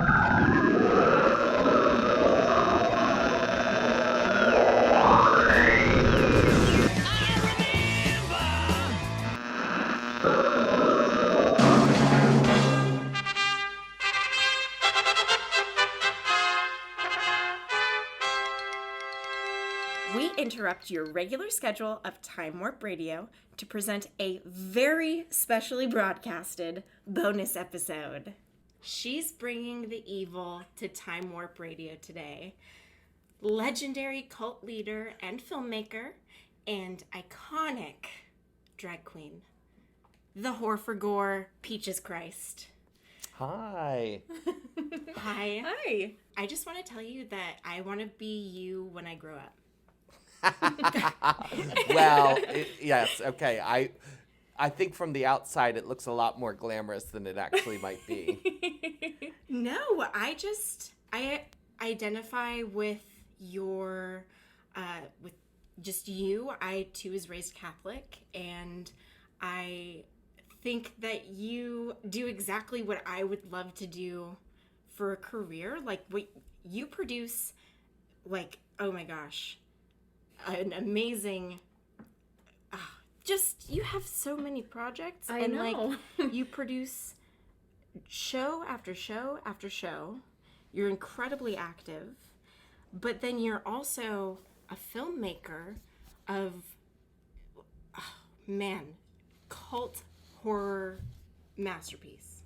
We interrupt your regular schedule of Time Warp Radio to present a very specially broadcasted bonus episode. She's bringing the evil to Time Warp Radio today. Legendary cult leader and filmmaker and iconic drag queen, the whore for gore, Peaches Christ. Hi. Hi. Hi. I just want to tell you that I want to be you when I grow up. Well, yes, okay. I think from the outside it looks a lot more glamorous than it actually might be. No, I identify with your, with just you. I too was raised Catholic, and I think that you do exactly what I would love to do for a career. Like, what you produce, like, oh my gosh, an amazing, just, you have so many projects. I and know. Like, you produce show after show after show. You're incredibly active, but then you're also a filmmaker of, cult horror masterpiece.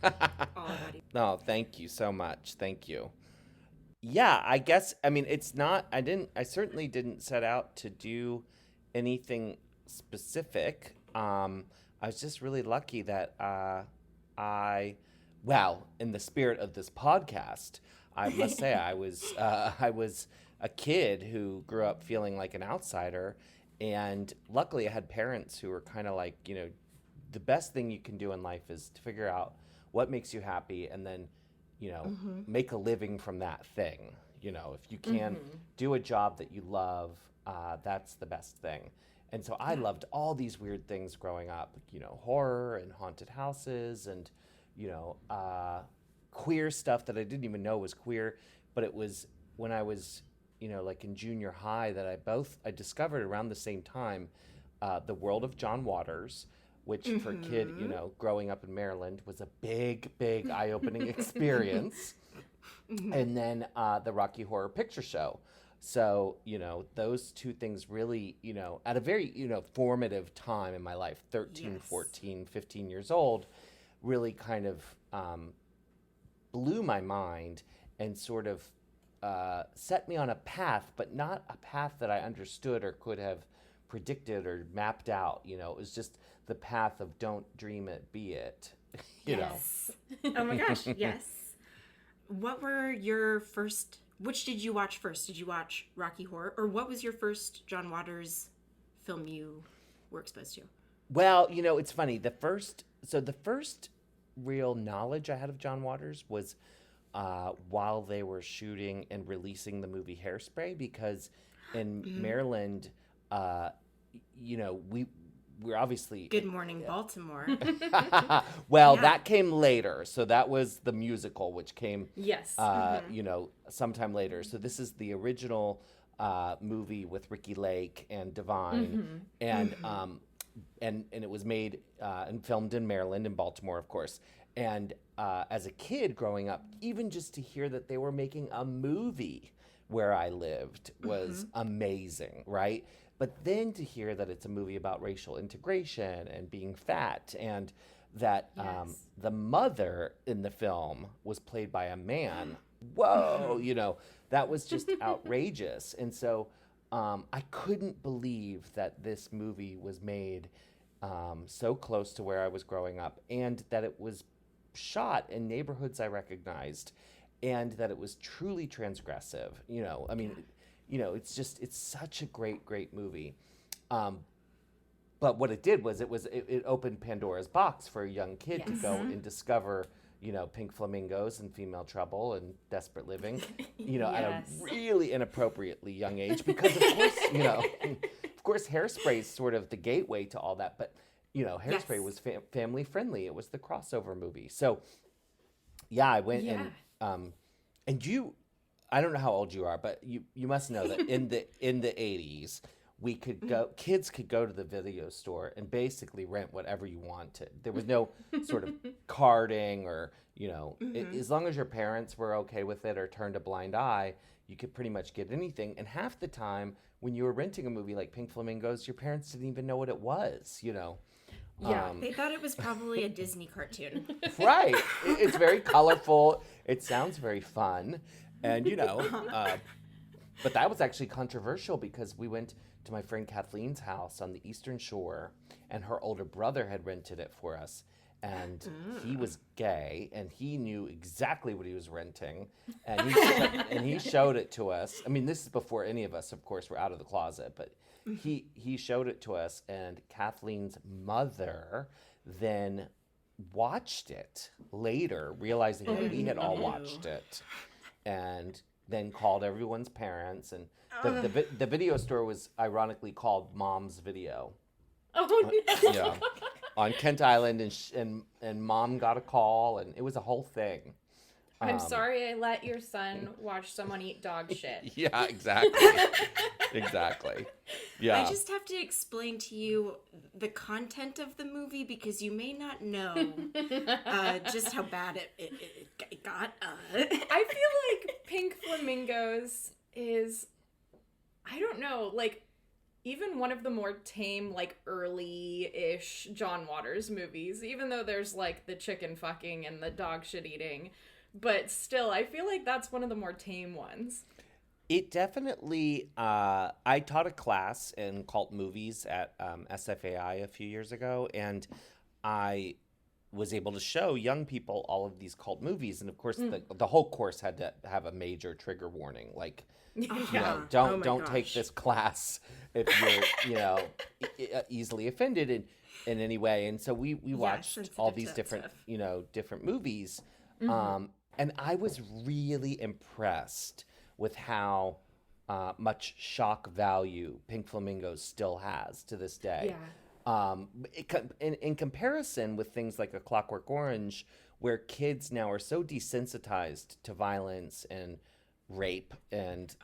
All about you. No, thank you so much. Thank you. Yeah, I guess, I mean, it's not, I certainly didn't set out to do anything specific. I was just really lucky that in the spirit of this podcast, I must say I was a kid who grew up feeling like an outsider, and luckily I had parents who were kind of like, you know, the best thing you can do in life is to figure out what makes you happy and then, you know, make a living from that thing. You know, if you can do a job that you love, that's the best thing. And so I loved all these weird things growing up, you know, horror and haunted houses and, you know, queer stuff that I didn't even know was queer. But it was when I was, you know, like in junior high that I discovered around the same time the world of John Waters, which for a kid, you know, growing up in Maryland was a big, big eye-opening experience. And then the Rocky Horror Picture Show. So, you know, those two things really, you know, at a very, you know, formative time in my life, 13, 14, 15 years old, really kind of blew my mind and sort of set me on a path, but not a path that I understood or could have predicted or mapped out. You know, it was just the path of don't dream it, be it, you know. Oh my gosh, yes. What were your first, which did you watch first? Did you watch Rocky Horror? Or what was your first John Waters film you were exposed to? Well, you know, it's funny. The first real knowledge I had of John Waters was while they were shooting and releasing the movie Hairspray, because in Maryland, you know, we're obviously... Good Morning Baltimore. Well, that came later. So that was the musical, which came, Yes. you know, sometime later. So this is the original movie with Ricky Lake and Divine. And it was made and filmed in Maryland and Baltimore, of course. And as a kid growing up, even just to hear that they were making a movie where I lived was amazing, right? But then to hear that it's a movie about racial integration and being fat, and that the mother in the film was played by a man, whoa, you know, that was just outrageous. And so I couldn't believe that this movie was made so close to where I was growing up, and that it was shot in neighborhoods I recognized, and that it was truly transgressive. You know, I mean, you know, it's such a great movie. But what it did was it opened Pandora's box for a young kid to go and discover, you know, pink flamingos and female trouble and desperate living, you know, at a really inappropriately young age, because of course, you know, of course, Hairspray is sort of the gateway to all that, but you know, Hairspray was family friendly. It was the crossover movie. So yeah, I went and I don't know how old you are, but you must know that in the 80s, kids could go to the video store and basically rent whatever you wanted. There was no sort of carding or, as long as your parents were okay with it or turned a blind eye, you could pretty much get anything. And half the time when you were renting a movie like Pink Flamingos, your parents didn't even know what it was, Yeah, they thought it was probably a Disney cartoon. Right. It's very colorful. It sounds very fun. And, but that was actually controversial because we went to my friend Kathleen's house on the Eastern Shore, and her older brother had rented it for us. And he was gay, and he knew exactly what he was renting. And he showed it to us. I mean, this is before any of us, of course, were out of the closet, but he showed it to us, and Kathleen's mother then watched it later, realizing that we had all watched it, and then called everyone's parents. And the video store was ironically called Mom's Video. Oh no! Yeah, on Kent Island, and Mom got a call, and it was a whole thing. I'm sorry I let your son watch someone eat dog shit. Yeah, exactly. Exactly. Yeah. I just have to explain to you the content of the movie because you may not know just how bad it got. I feel like Pink Flamingos is, I don't know, like, even one of the more tame, like, early-ish John Waters movies, even though there's, like, the chicken fucking and the dog shit eating. But still, I feel like that's one of the more tame ones. It definitely, I taught a class in cult movies at SFAI a few years ago, and I was able to show young people all of these cult movies. And of course, the whole course had to have a major trigger warning. Like, don't take this class if you're, easily offended in any way. And so we watched all these different, different movies. And I was really impressed with how much shock value Pink Flamingos still has to this day. Yeah. In comparison with things like A Clockwork Orange, where kids now are so desensitized to violence and rape and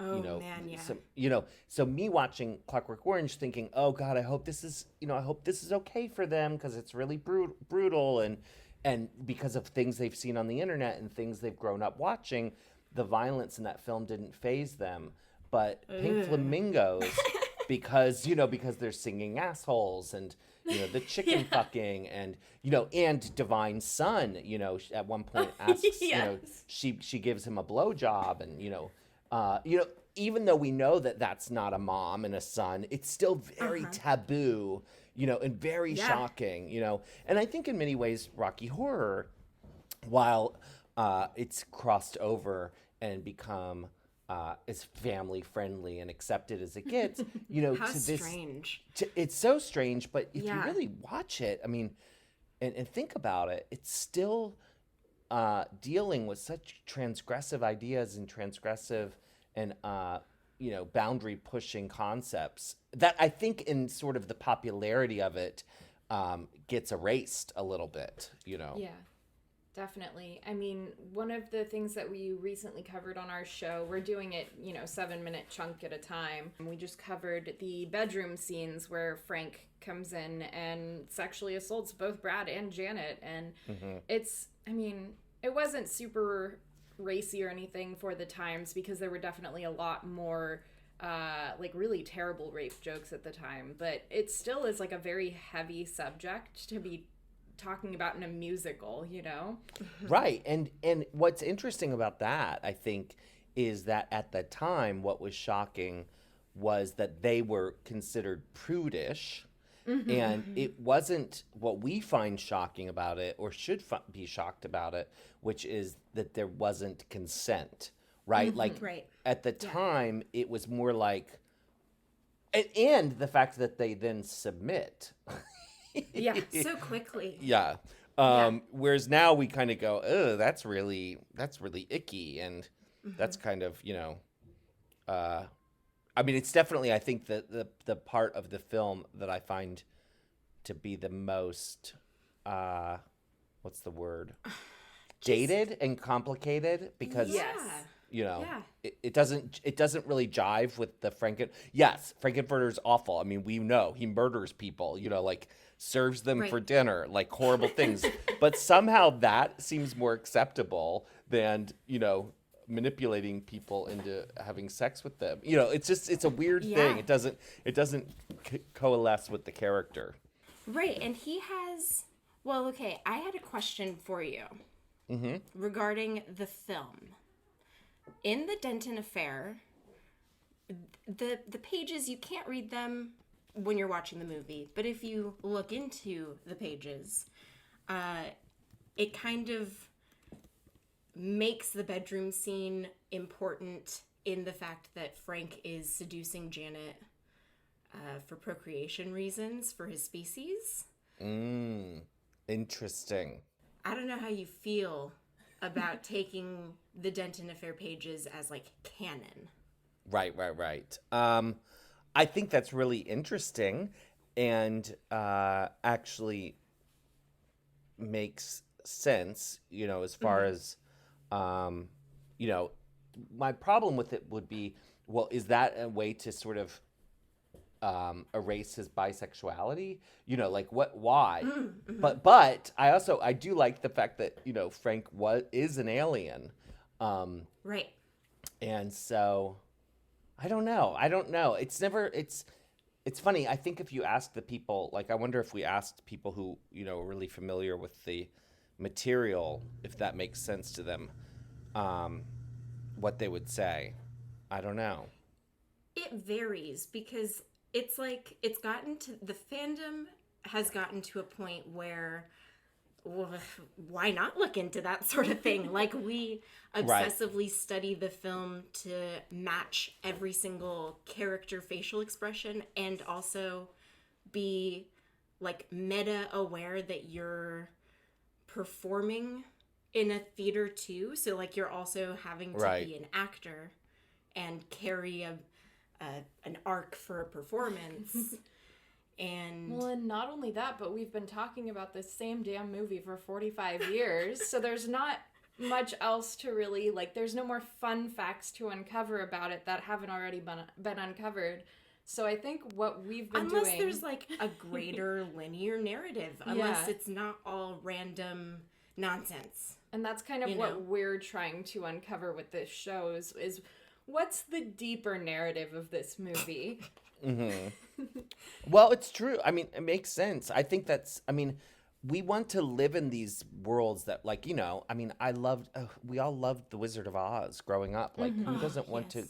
so me watching Clockwork Orange thinking, oh God, I hope this is okay for them because it's really brutal and because of things they've seen on the internet and things they've grown up watching, the violence in that film didn't faze them. But Pink Flamingos, because they're singing assholes and, the chicken fucking and, and Divine Son, at one point asks, yes. She gives him a blowjob and, even though we know that that's not a mom and a son, it's still very taboo, and very shocking, And I think in many ways, Rocky Horror, while it's crossed over and become as family friendly and accepted as it gets, How to this strange. It's so strange, but if you really watch it, I mean, and think about it, it's still dealing with such transgressive ideas and transgressive and boundary pushing concepts that I think in sort of the popularity of it gets erased a little bit, Yeah, definitely. I mean, one of the things that we recently covered on our show, we're doing it, 7-minute chunk at a time. We just covered the bedroom scenes where Frank comes in and sexually assaults both Brad and Janet. And it wasn't super racy or anything for the times because there were definitely a lot more really terrible rape jokes at the time, but it still is like a very heavy subject to be talking about in a musical, Right. And what's interesting about that, I think, is that at the time what was shocking was that they were considered prudish. And it wasn't what we find shocking about it or should be shocked about it, which is that there wasn't consent, right? At the time, it was more like, and the fact that they then submit. Yeah, so quickly. Yeah. Whereas now we kind of go, oh, that's really icky. And that's kind of, it's definitely, I think, the part of the film that I find to be the most, what's the word? dated and complicated because Yes. you know Yeah. it doesn't really jive with the Frankenfurter's awful. I mean, we know he murders people, like serves them Right. for dinner, like horrible things, but somehow that seems more acceptable than manipulating people into having sex with them. It's a weird thing. Yeah. It doesn't coalesce with the character. Right, and he has. Well, okay, I had a question for you regarding the film. In the Denton affair, the pages, you can't read them when you're watching the movie, but if you look into the pages, it kind of makes the bedroom scene important in the fact that Frank is seducing Janet for procreation reasons for his species. Interesting. I don't know how you feel about taking the Denton affair pages as like canon. Right. I think that's really interesting and actually makes sense, as far as, my problem with it would be, well, is that a way to sort of erase his bisexuality? Why? But I do like the fact that, Frank is an alien. Right. And so I don't know. It's funny. I think if you ask the people, I wonder if we asked people who, are really familiar with the material, if that makes sense to them, what they would say. I don't know. It varies because it's like the fandom has gotten to a point where, well, why not look into that sort of thing? Like, we obsessively study the film to match every single character facial expression and also be like meta aware that you're performing in a theater too. So like you're also having to be an actor and carry an arc for a performance. And not only that, but we've been talking about this same damn movie for 45 years, so there's not much else to really, there's no more fun facts to uncover about it that haven't already been uncovered. So I think what we've been doing... Unless there's, a greater linear narrative. Unless it's not all random nonsense. And that's kind of what we're trying to uncover with this show is what's the deeper narrative of this movie? Well, it's true. I mean, it makes sense. I think we want to live in these worlds that, we all loved The Wizard of Oz growing up. Who doesn't want to,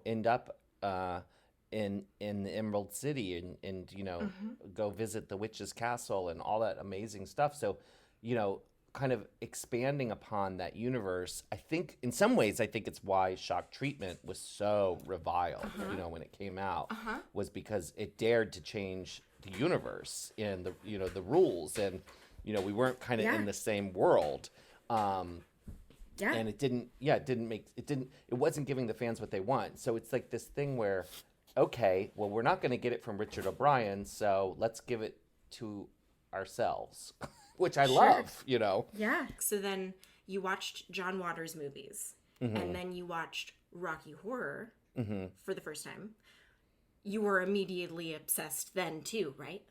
end up in the Emerald City and go visit the witch's castle and all that amazing stuff. So, kind of expanding upon that universe, I think in some ways, it's why Shock Treatment was so reviled, when it came out, was because it dared to change the universe and the rules, and, we weren't kind of in the same world. And it wasn't giving the fans what they want. So it's like this thing where, okay, well, we're not going to get it from Richard O'Brien, so let's give it to ourselves. Which I love, Yeah. So then you watched John Waters movies, and then you watched Rocky Horror for the first time. You were immediately obsessed then too, right?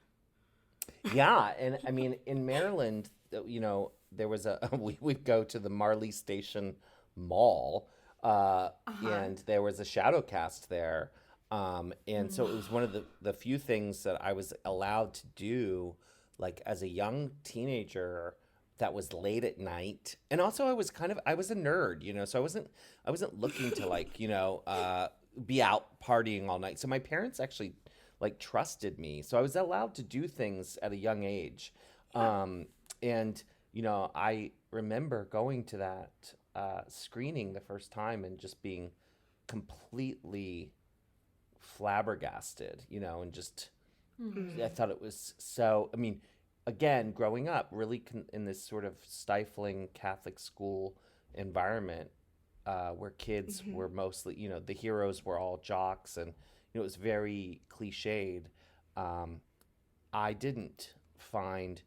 Yeah, and I mean, in Maryland, there was we'd go to the Marley Station Mall, and there was a shadow cast there, and so it was one of the few things that I was allowed to do. As a young teenager, that was late at night, and also I was a nerd, so I wasn't looking to be out partying all night. So my parents actually trusted me, so I was allowed to do things at a young age, and I remember going to that screening the first time and just being completely flabbergasted, and just. I thought it was so, I mean, again, growing up really in this sort of stifling Catholic school environment where kids were mostly, the heroes were all jocks and, it was very cliched. I didn't find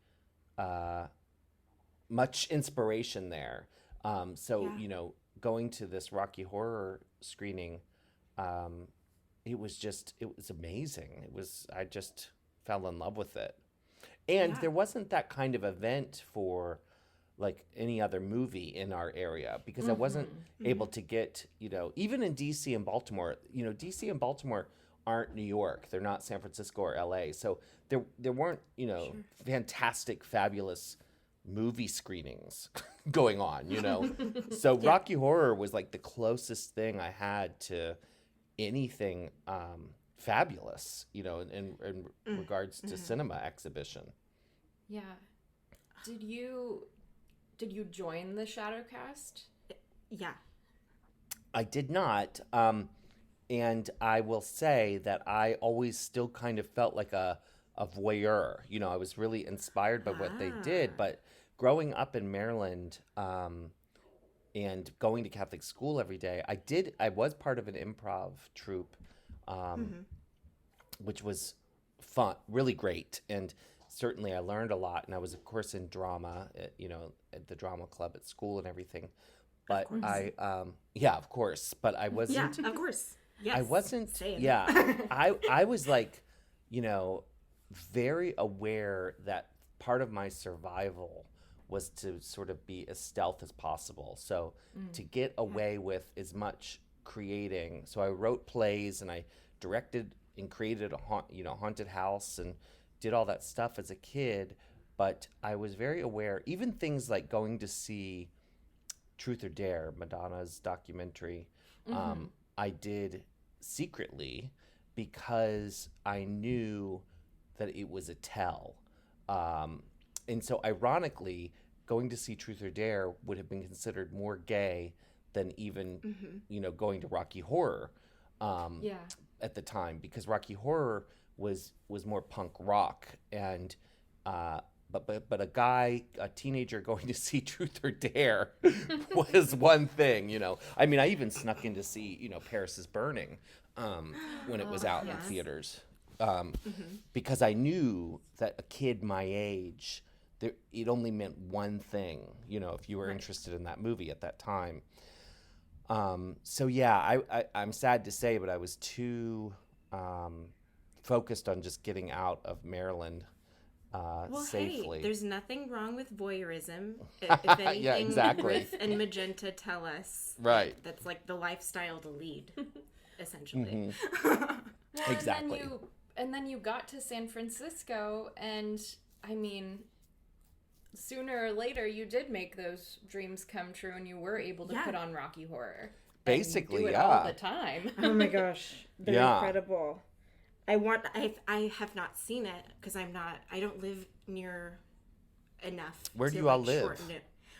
much inspiration there. Going to this Rocky Horror screening, it was amazing. I just fell in love with it. And there wasn't that kind of event for like any other movie in our area, because I wasn't able to get, even in DC and Baltimore, DC and Baltimore aren't New York. They're not San Francisco or LA. So there weren't, fantastic, fabulous movie screenings going on, So Rocky Horror was like the closest thing I had to anything fabulous, in regards to cinema exhibition. Yeah. Did you join the Shadowcast? Yeah. I did not. And I will say that I always still kind of felt like a voyeur. I was really inspired by what they did. But growing up in Maryland and going to Catholic school every day, I was part of an improv troupe, which was fun, really great. And certainly I learned a lot. And I was, of course, in drama, at the drama club at school and everything. But of course. But I wasn't. Yeah, of course. Yes. I wasn't. Same. Yeah. I was like, very aware that part of my survival was to sort of be as stealth as possible. So to get away with as much creating. So I wrote plays and I directed and created a haunted house and did all that stuff as a kid. But I was very aware, even things like going to see Truth or Dare, Madonna's documentary, I did secretly because I knew that it was a tell. And so ironically, going to see Truth or Dare would have been considered more gay than even, going to Rocky Horror at the time, because Rocky Horror was more punk rock. And but a teenager going to see Truth or Dare was one thing, I mean, I even snuck in to see, Paris is Burning when it was out in theaters. Because I knew that a kid my age, it only meant one thing, if you were interested in that movie at that time. So yeah, I'm sad to say, but I was too focused on just getting out of Maryland safely. Hey, there's nothing wrong with voyeurism. If anything, yeah, exactly. Ruth and Magenta tell us right. That's like the lifestyle to lead, essentially. Well, exactly. And then you got to San Francisco, and I mean, sooner or later you did make those dreams come true, and you were able to put on Rocky Horror. Basically, and do it all the time. Oh my gosh, they're incredible. I have not seen it because I don't live near enough. Where do you all live?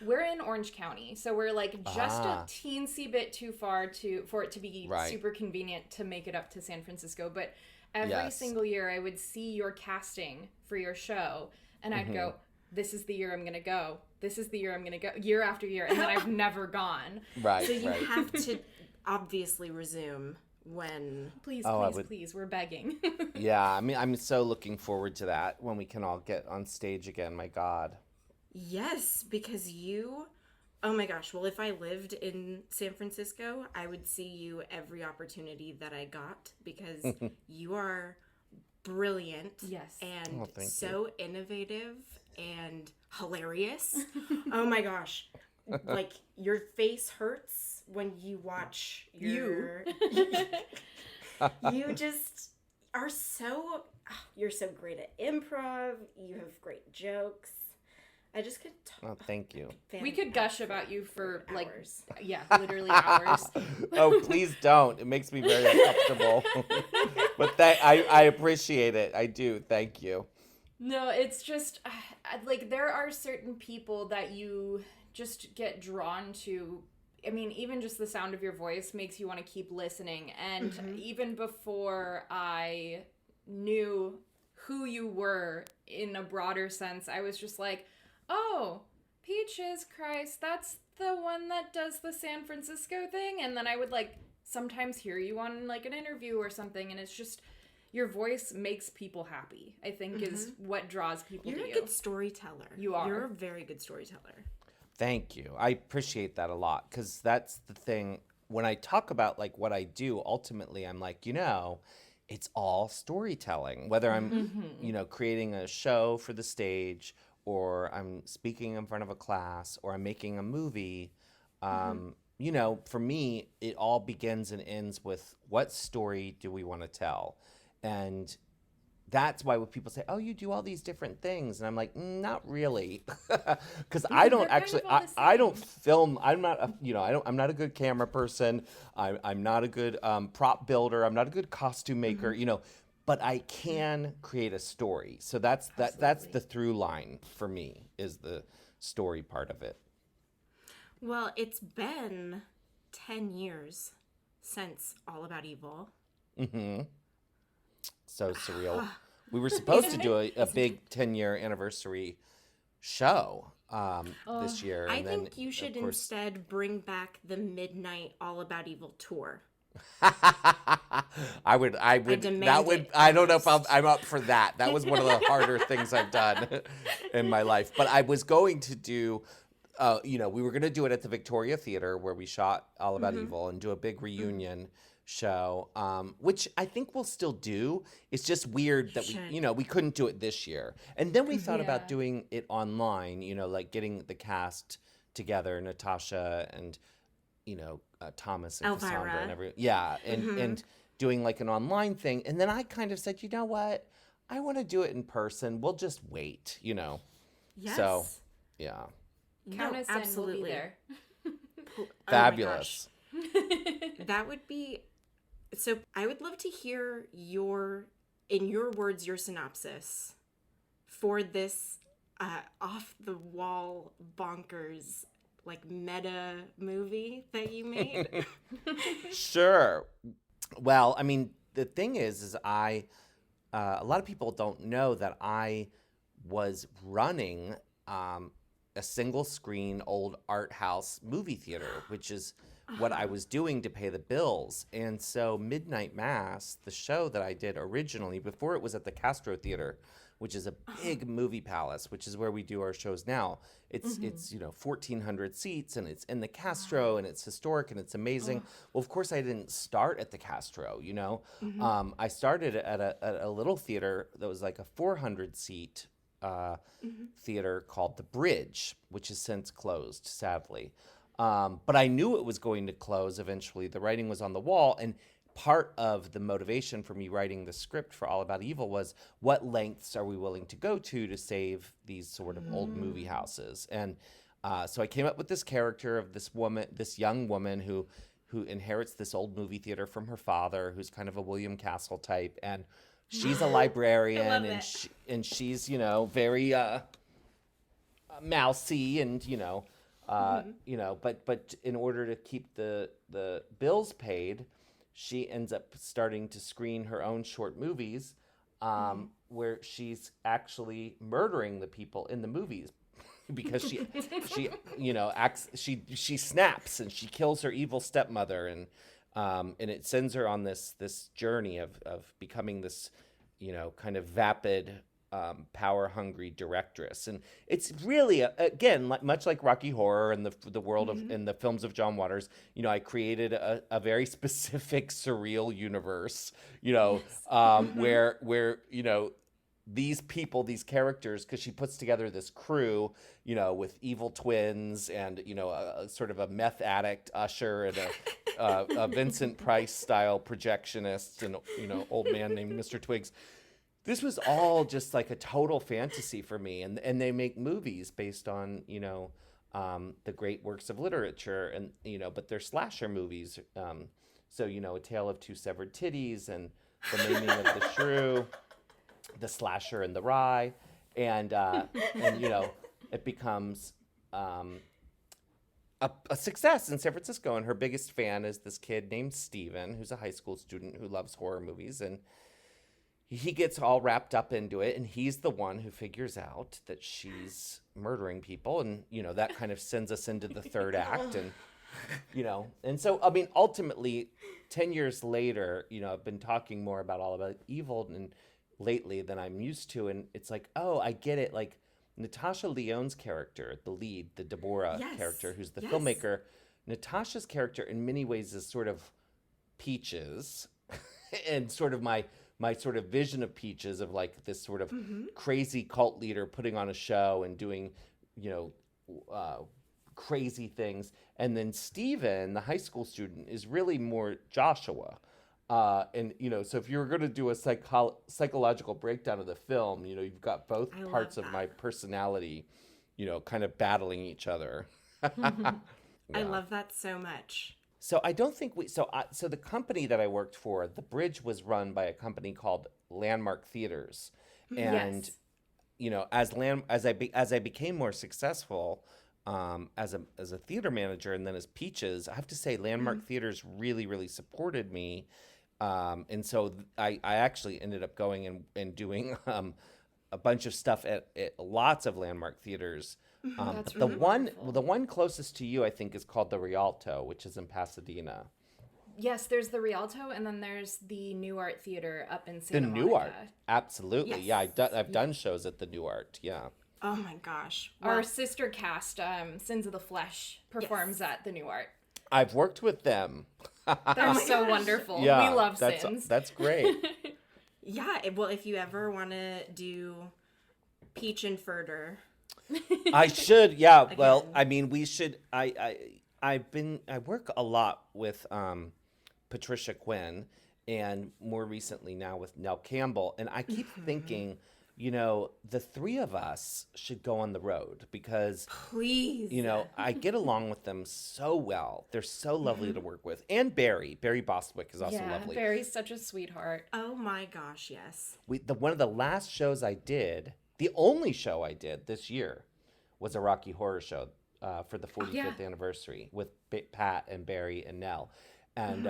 We're in Orange County, so we're like just a teensy bit too far for it to be super convenient to make it up to San Francisco. But every single year I would see your casting for your show, and I'd go, this is the year I'm going to go. This is the year I'm going to go, year after year, and then I've never gone. Right. So you have to obviously resume when... Please, we're begging. Yeah, I mean, I'm so looking forward to that when we can all get on stage again, my God. Yes, because oh my gosh, well, if I lived in San Francisco, I would see you every opportunity that I got, because you are brilliant. Yes. And so innovative and hilarious. Oh my gosh. Like, your face hurts when you watch you just are you're so great at improv. You have great jokes. I just could talk. Oh, thank you. We could gush about you for hours. Literally hours. Oh, please don't. It makes me very uncomfortable. But I appreciate it. I do. Thank you. No, it's just like there are certain people that you just get drawn to. I mean, even just the sound of your voice makes you want to keep listening. And even before I knew who you were in a broader sense, I was just like, oh, Peaches, Christ, that's the one that does the San Francisco thing. And then I would like sometimes hear you on like an interview or something, and it's just, your voice makes people happy, I think is what draws people to you. You're a good storyteller. You are. You're a very good storyteller. Thank you. I appreciate that a lot, because that's the thing. When I talk about like what I do, ultimately I'm like, it's all storytelling. Whether I'm, creating a show for the stage, or I'm speaking in front of a class, or I'm making a movie, for me, it all begins and ends with what story do we want to tell? And that's why when people say, "Oh, you do all these different things," and I'm like, not really, because I don't actually, I don't film. I'm not, I'm not a good camera person. I'm not a good prop builder. I'm not a good costume maker. But I can create a story. So that's the through line for me, is the story part of it. Well, it's been 10 years since All About Evil. Mm-hmm. So surreal. We were supposed to do a big 10-year anniversary show this year. I think you should instead bring back the Midnight All About Evil tour. I would. I don't know if I'm up for that. That was one of the harder things I've done in my life. But I was going to do, we were going to do it at the Victoria Theater, where we shot All About Evil, and do a big reunion show, which I think we'll still do. It's just weird that we couldn't do it this year. And then we thought about doing it online, like getting the cast together, Natasha and, Thomas and Elvira. Cassandra and everyone. Yeah. And doing like an online thing. And then I kind of said, you know what? I want to do it in person. We'll just wait, Yes. So, yeah. Count us absolutely. in, we'll be there. Fabulous. That would be... So I would love to hear in your words, your synopsis for this off-the-wall bonkers, like, meta movie that you made. Sure. Well, I mean, the thing is a lot of people don't know that I was running a single-screen old art house movie theater, which is what I was doing to pay the bills. And so Midnight Mass, the show that I did originally, before it was at the Castro Theater, which is a big movie palace, which is where we do our shows now. It's 1,400 seats, and it's in the Castro, and it's historic, and it's amazing. Well, of course, I didn't start at the Castro, I started at a little theater that was like a 400-seat theater called The Bridge, which has since closed, sadly. But I knew it was going to close eventually. The writing was on the wall, and part of the motivation for me writing the script for All About Evil was, what lengths are we willing to go to save these sort of old movie houses? And so I came up with this character of this young woman who inherits this old movie theater from her father, who's kind of a William Castle type, and she's a librarian, and she's very mousy, and but in order to keep the bills paid, she ends up starting to screen her own short movies, where she's actually murdering the people in the movies because she snaps and she kills her evil stepmother, and it sends her on this journey of becoming this kind of vapid, power-hungry directress. And it's really, again, much like Rocky Horror and the world of in the films of John Waters, I created a very specific surreal universe, where these people, these characters, because she puts together this crew, with evil twins and, a sort of a meth addict usher and a Vincent Price style projectionist and, old man named Mr. Twiggs. This was all just like a total fantasy for me, and they make movies based on the great works of literature, and but they're slasher movies. So A Tale of Two Severed Titties, and The Naming of the Shrew, The Slasher and the Rye, and it becomes a success in San Francisco. And her biggest fan is this kid named Steven, who's a high school student who loves horror movies, and he gets all wrapped up into it, and he's the one who figures out that she's murdering people, and that kind of sends us into the third act, and and so I mean, ultimately, 10 years later, I've been talking more about all about evil and lately than I'm used to. And it's like, oh, I get it. Like Natasha Lyonne's character, the lead, the Deborah character, who's the filmmaker, Natasha's character in many ways is sort of Peaches and sort of my sort of vision of Peaches of like this sort of crazy cult leader putting on a show and doing, crazy things. And then Steven, the high school student, is really more Joshua. And, so if you were going to do a psychological breakdown of the film, you've got both parts of my personality, kind of battling each other. I love that so much. So I don't think so the company that I worked for, The Bridge, was run by a company called Landmark Theaters. And, as I became more successful, as a theater manager and then as Peaches, I have to say Landmark Theaters really, really supported me. And so I actually ended up going and doing a bunch of stuff at lots of Landmark Theaters. That's the really one wonderful. the one closest to you, I think, is called the Rialto, which is in Pasadena. Yes, there's the Rialto, and then there's the New Art Theater up in The Santa Monica. New Art, absolutely. Yes. Yeah, I've done shows at the New Art. Yeah. Oh my gosh. Our sister cast, Sins of the Flesh, performs at the New Art. I've worked with them. They're so wonderful. Yeah, We love that's Sins. that's great. Yeah, well, if you ever want to do Peach-n-Furter. I should, yeah. Again. Well, I mean, we should. I work a lot with Patricia Quinn, and more recently now with Nell Campbell, and I keep thinking, the three of us should go on the road because, Please. I get along with them so well. They're so lovely to work with, and Barry Bostwick is also lovely. Barry's such a sweetheart. Oh my gosh, yes. One of the last shows I did, the only show I did this year, was a Rocky Horror show for the 45th anniversary with Pat and Barry and Nell. And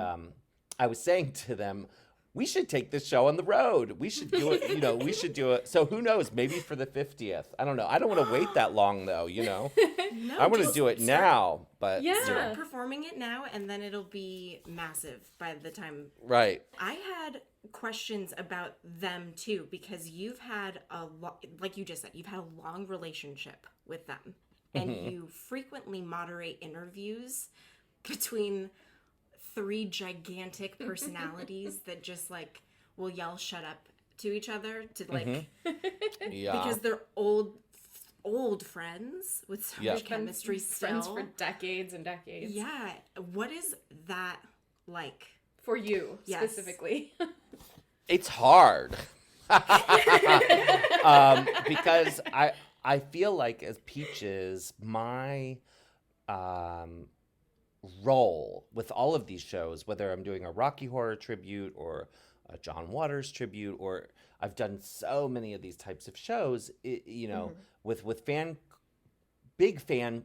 I was saying to them, we should take this show on the road. We should do it, we should do it. So who knows, maybe for the 50th. I don't know. I don't want to wait that long though, No, I want to just do it start- now, but Start performing it now, and then it'll be massive by the time. right. I had questions about them too, because you've had like you just said, you've had a long relationship with them, and you frequently moderate interviews between three gigantic personalities that just like will yell "shut up" to each other to like Yeah. because they're old friends with so much chemistry Friends still. for decades and decades. Yeah. What is that like? For you, Yes. specifically. It's hard. Because I feel like as Peaches, my role with all of these shows, whether I'm doing a Rocky Horror tribute or a John Waters tribute, or I've done so many of these types of shows, with big fan,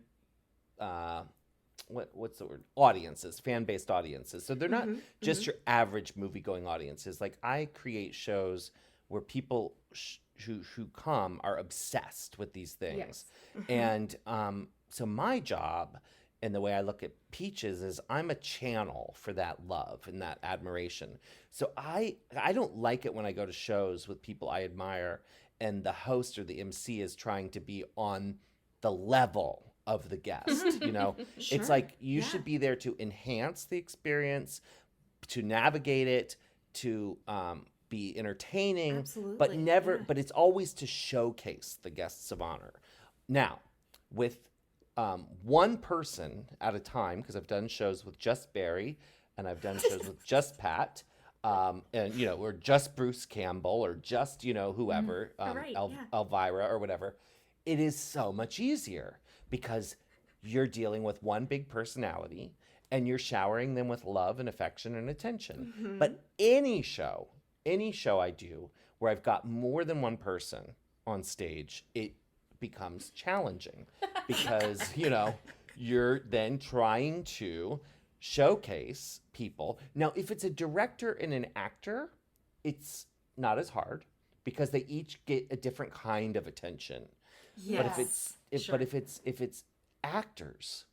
what's the word? Audiences, fan-based audiences. So they're not just your average movie-going audiences. Like I create shows where people who come are obsessed with these things. Yes. And so my job and the way I look at Peaches is I'm a channel for that love and that admiration. So I don't like it when I go to shows with people I admire and the host or the MC is trying to be on the level of the guest. It's like you should be there to enhance the experience, to navigate it, to be entertaining, Absolutely, but never. yeah. But it's always to showcase the guests of honor. Now, with one person at a time, because I've done shows with just Barry, and I've done shows with just Pat, and or just Bruce Campbell, or just whoever, Right, yeah. Elvira or whatever. It is so much easier because you're dealing with one big personality and you're showering them with love and affection and attention. But any show I do where I've got more than one person on stage, it becomes challenging because, you're then trying to showcase people. Now, if it's a director and an actor, it's not as hard because they each get a different kind of attention. Yes. But if it's actors,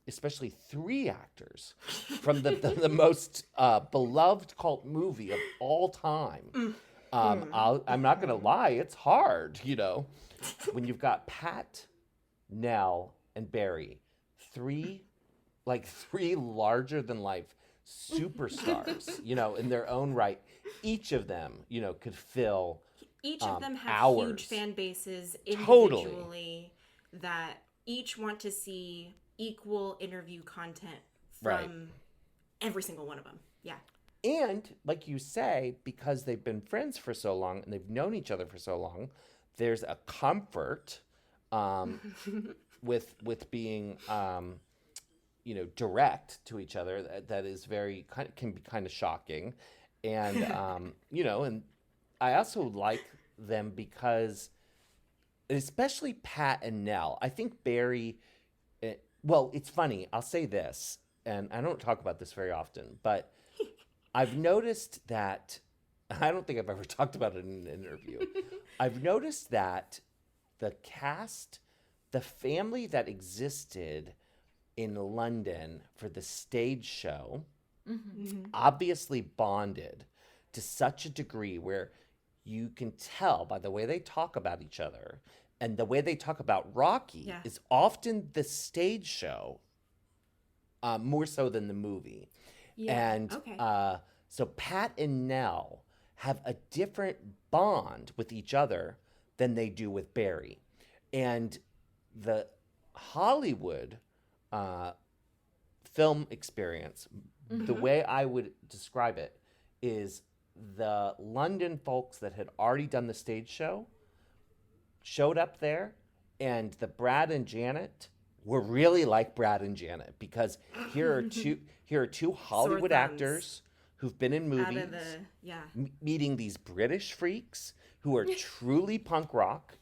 especially 3 actors from the most beloved cult movie of all time. I'm not going to lie, it's hard, when you've got Pat, Nell, and Barry, 3 larger than life superstars, in their own right. Each of them, could fill each of them have hours. Huge fan bases individually that each want to see equal interview content from every single one of them. Yeah. And like you say, because they've been friends for so long and they've known each other for so long, there's a comfort with being direct to each other that is can be kind of shocking. And and I also like them because, especially Pat and Nell, I think Barry, well, it's funny, I'll say this, and I don't talk about this very often, but I've noticed that, I don't think I've ever talked about it in an interview. I've noticed that the cast, the family that existed in London for the stage show, obviously bonded to such a degree where you can tell by the way they talk about each other, and the way they talk about Rocky is often the stage show more so than the movie. Yeah. And so Pat and Nell have a different bond with each other than they do with Barry. And the Hollywood film experience, the way I would describe it, is the London folks that had already done the stage show showed up there, and the Brad and Janet were really like Brad and Janet, because here are two Hollywood actors who've been in movies, meeting these British freaks who are truly punk rock,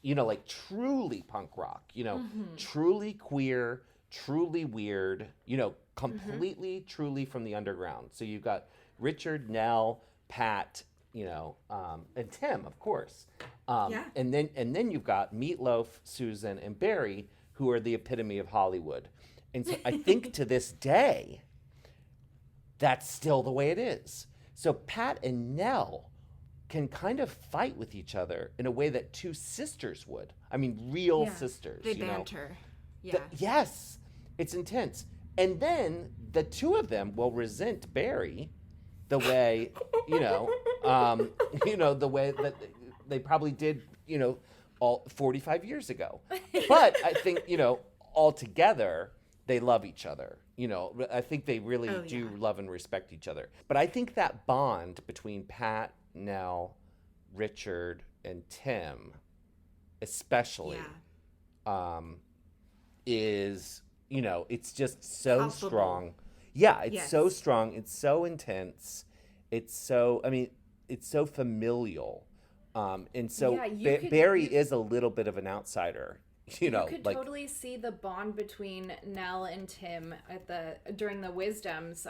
truly punk rock, truly queer, truly weird, completely, truly from the underground. So you've got Richard, Nell, Pat, and Tim, of course. And then you've got Meatloaf, Susan, and Barry, who are the epitome of Hollywood. And so I think to this day, that's still the way it is. So Pat and Nell can kind of fight with each other in a way that 2 sisters would. I mean, real sisters. They banter. Yeah. Yes. It's intense. And then the 2 of them will resent Barry the way, the way that they probably did, all 45 years ago. But I think, all together, they love each other. I think they really do love and respect each other. But I think that bond between Pat, Nell, Richard, and Tim, especially, is, it's just so palpable. Strong. Yeah, it's so strong. It's so intense. It's so familial. And so Barry is a little bit of an outsider. You could totally see the bond between Nell and Tim during the Wisdom's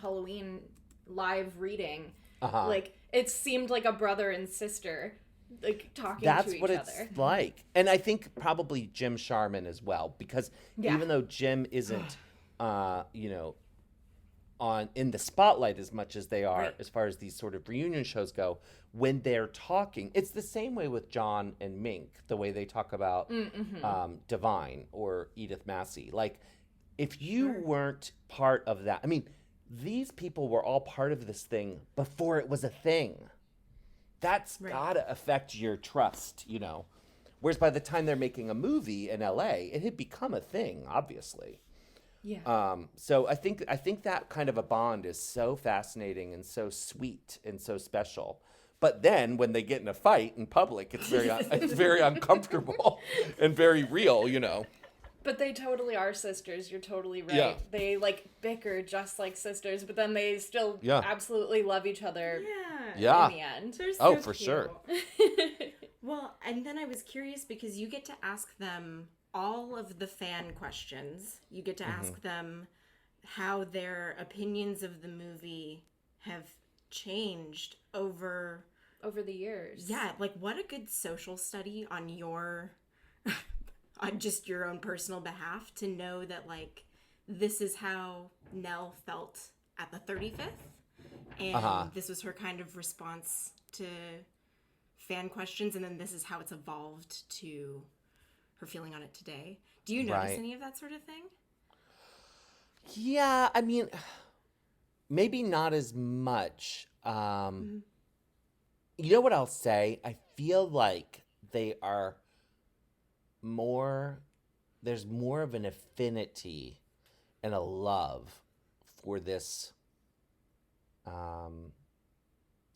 Halloween live reading. Like, it seemed like a brother and sister, like, talking to each other. That's what it's like. And I think probably Jim Sharman as well, because even though Jim isn't, in the spotlight as much as they are, as far as these sort of reunion shows go, when they're talking, it's the same way with John and Mink, the way they talk about Divine or Edith Massey. Like, if you weren't part of that, I mean, these people were all part of this thing before it was a thing. That's gotta affect your trust, Whereas by the time they're making a movie in LA, it had become a thing, obviously. Yeah. So I think that kind of a bond is so fascinating and so sweet and so special. But then when they get in a fight in public, it's very uncomfortable and very real, But they totally are sisters. You're totally right. Yeah. They bicker just like sisters, but then they still absolutely love each other. Yeah. In the end. So for sure. Well, and then I was curious because you get to ask them all of the fan questions. You get to ask them how their opinions of the movie have changed over the years. Yeah, like, what a good social study on your on just your own personal behalf to know that, like, this is how Nell felt at the 35th. And this was her kind of response to fan questions. And then this is how it's evolved to her feeling on it today. Do you notice any of that sort of thing? Yeah, I mean, maybe not as much. You know what I'll say? I feel like they are there's more of an affinity and a love for this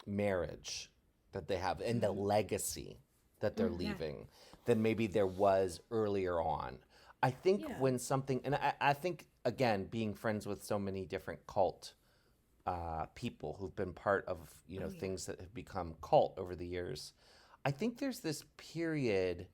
marriage that they have and the legacy that they're leaving than maybe there was earlier on. I think when something, and I think, again, being friends with so many different cult people who've been part of, things that have become cult over the years, I think there's this period,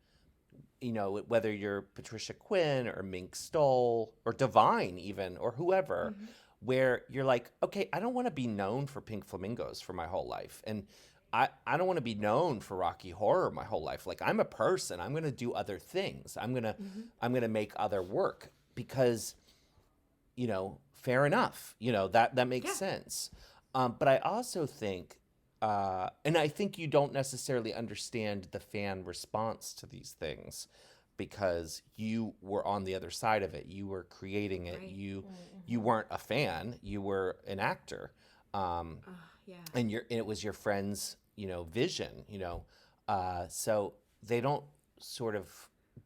whether you're Patricia Quinn or Mink Stoll or Divine even, or whoever, where you're like, okay, I don't want to be known for Pink Flamingos for my whole life. And I don't want to be known for Rocky Horror my whole life. Like, I'm a person. I'm going to do other things. I'm going to make other work because, fair enough. That makes sense. But I also think, and I think you don't necessarily understand the fan response to these things because you were on the other side of it. You were creating it. Right. You weren't a fan. You were an actor. And it was your friend's, vision, so they don't sort of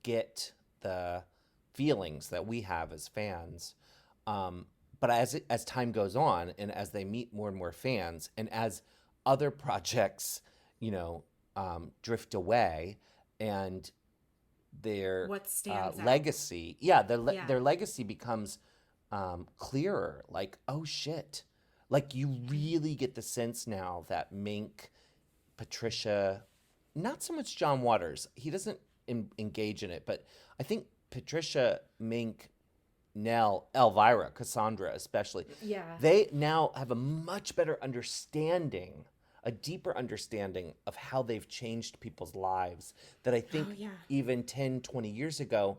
get the feelings that we have as fans. But as time goes on and as they meet more and more fans and as other projects, drift away and their legacy, their legacy becomes clearer. Like, oh shit. Like, you really get the sense now that Mink, Patricia, not so much John Waters, he doesn't engage in it, but I think Patricia, Mink, Nell, Elvira, Cassandra especially, they now have a much better understanding, a deeper understanding of how they've changed people's lives that I think even 10, 20 years ago,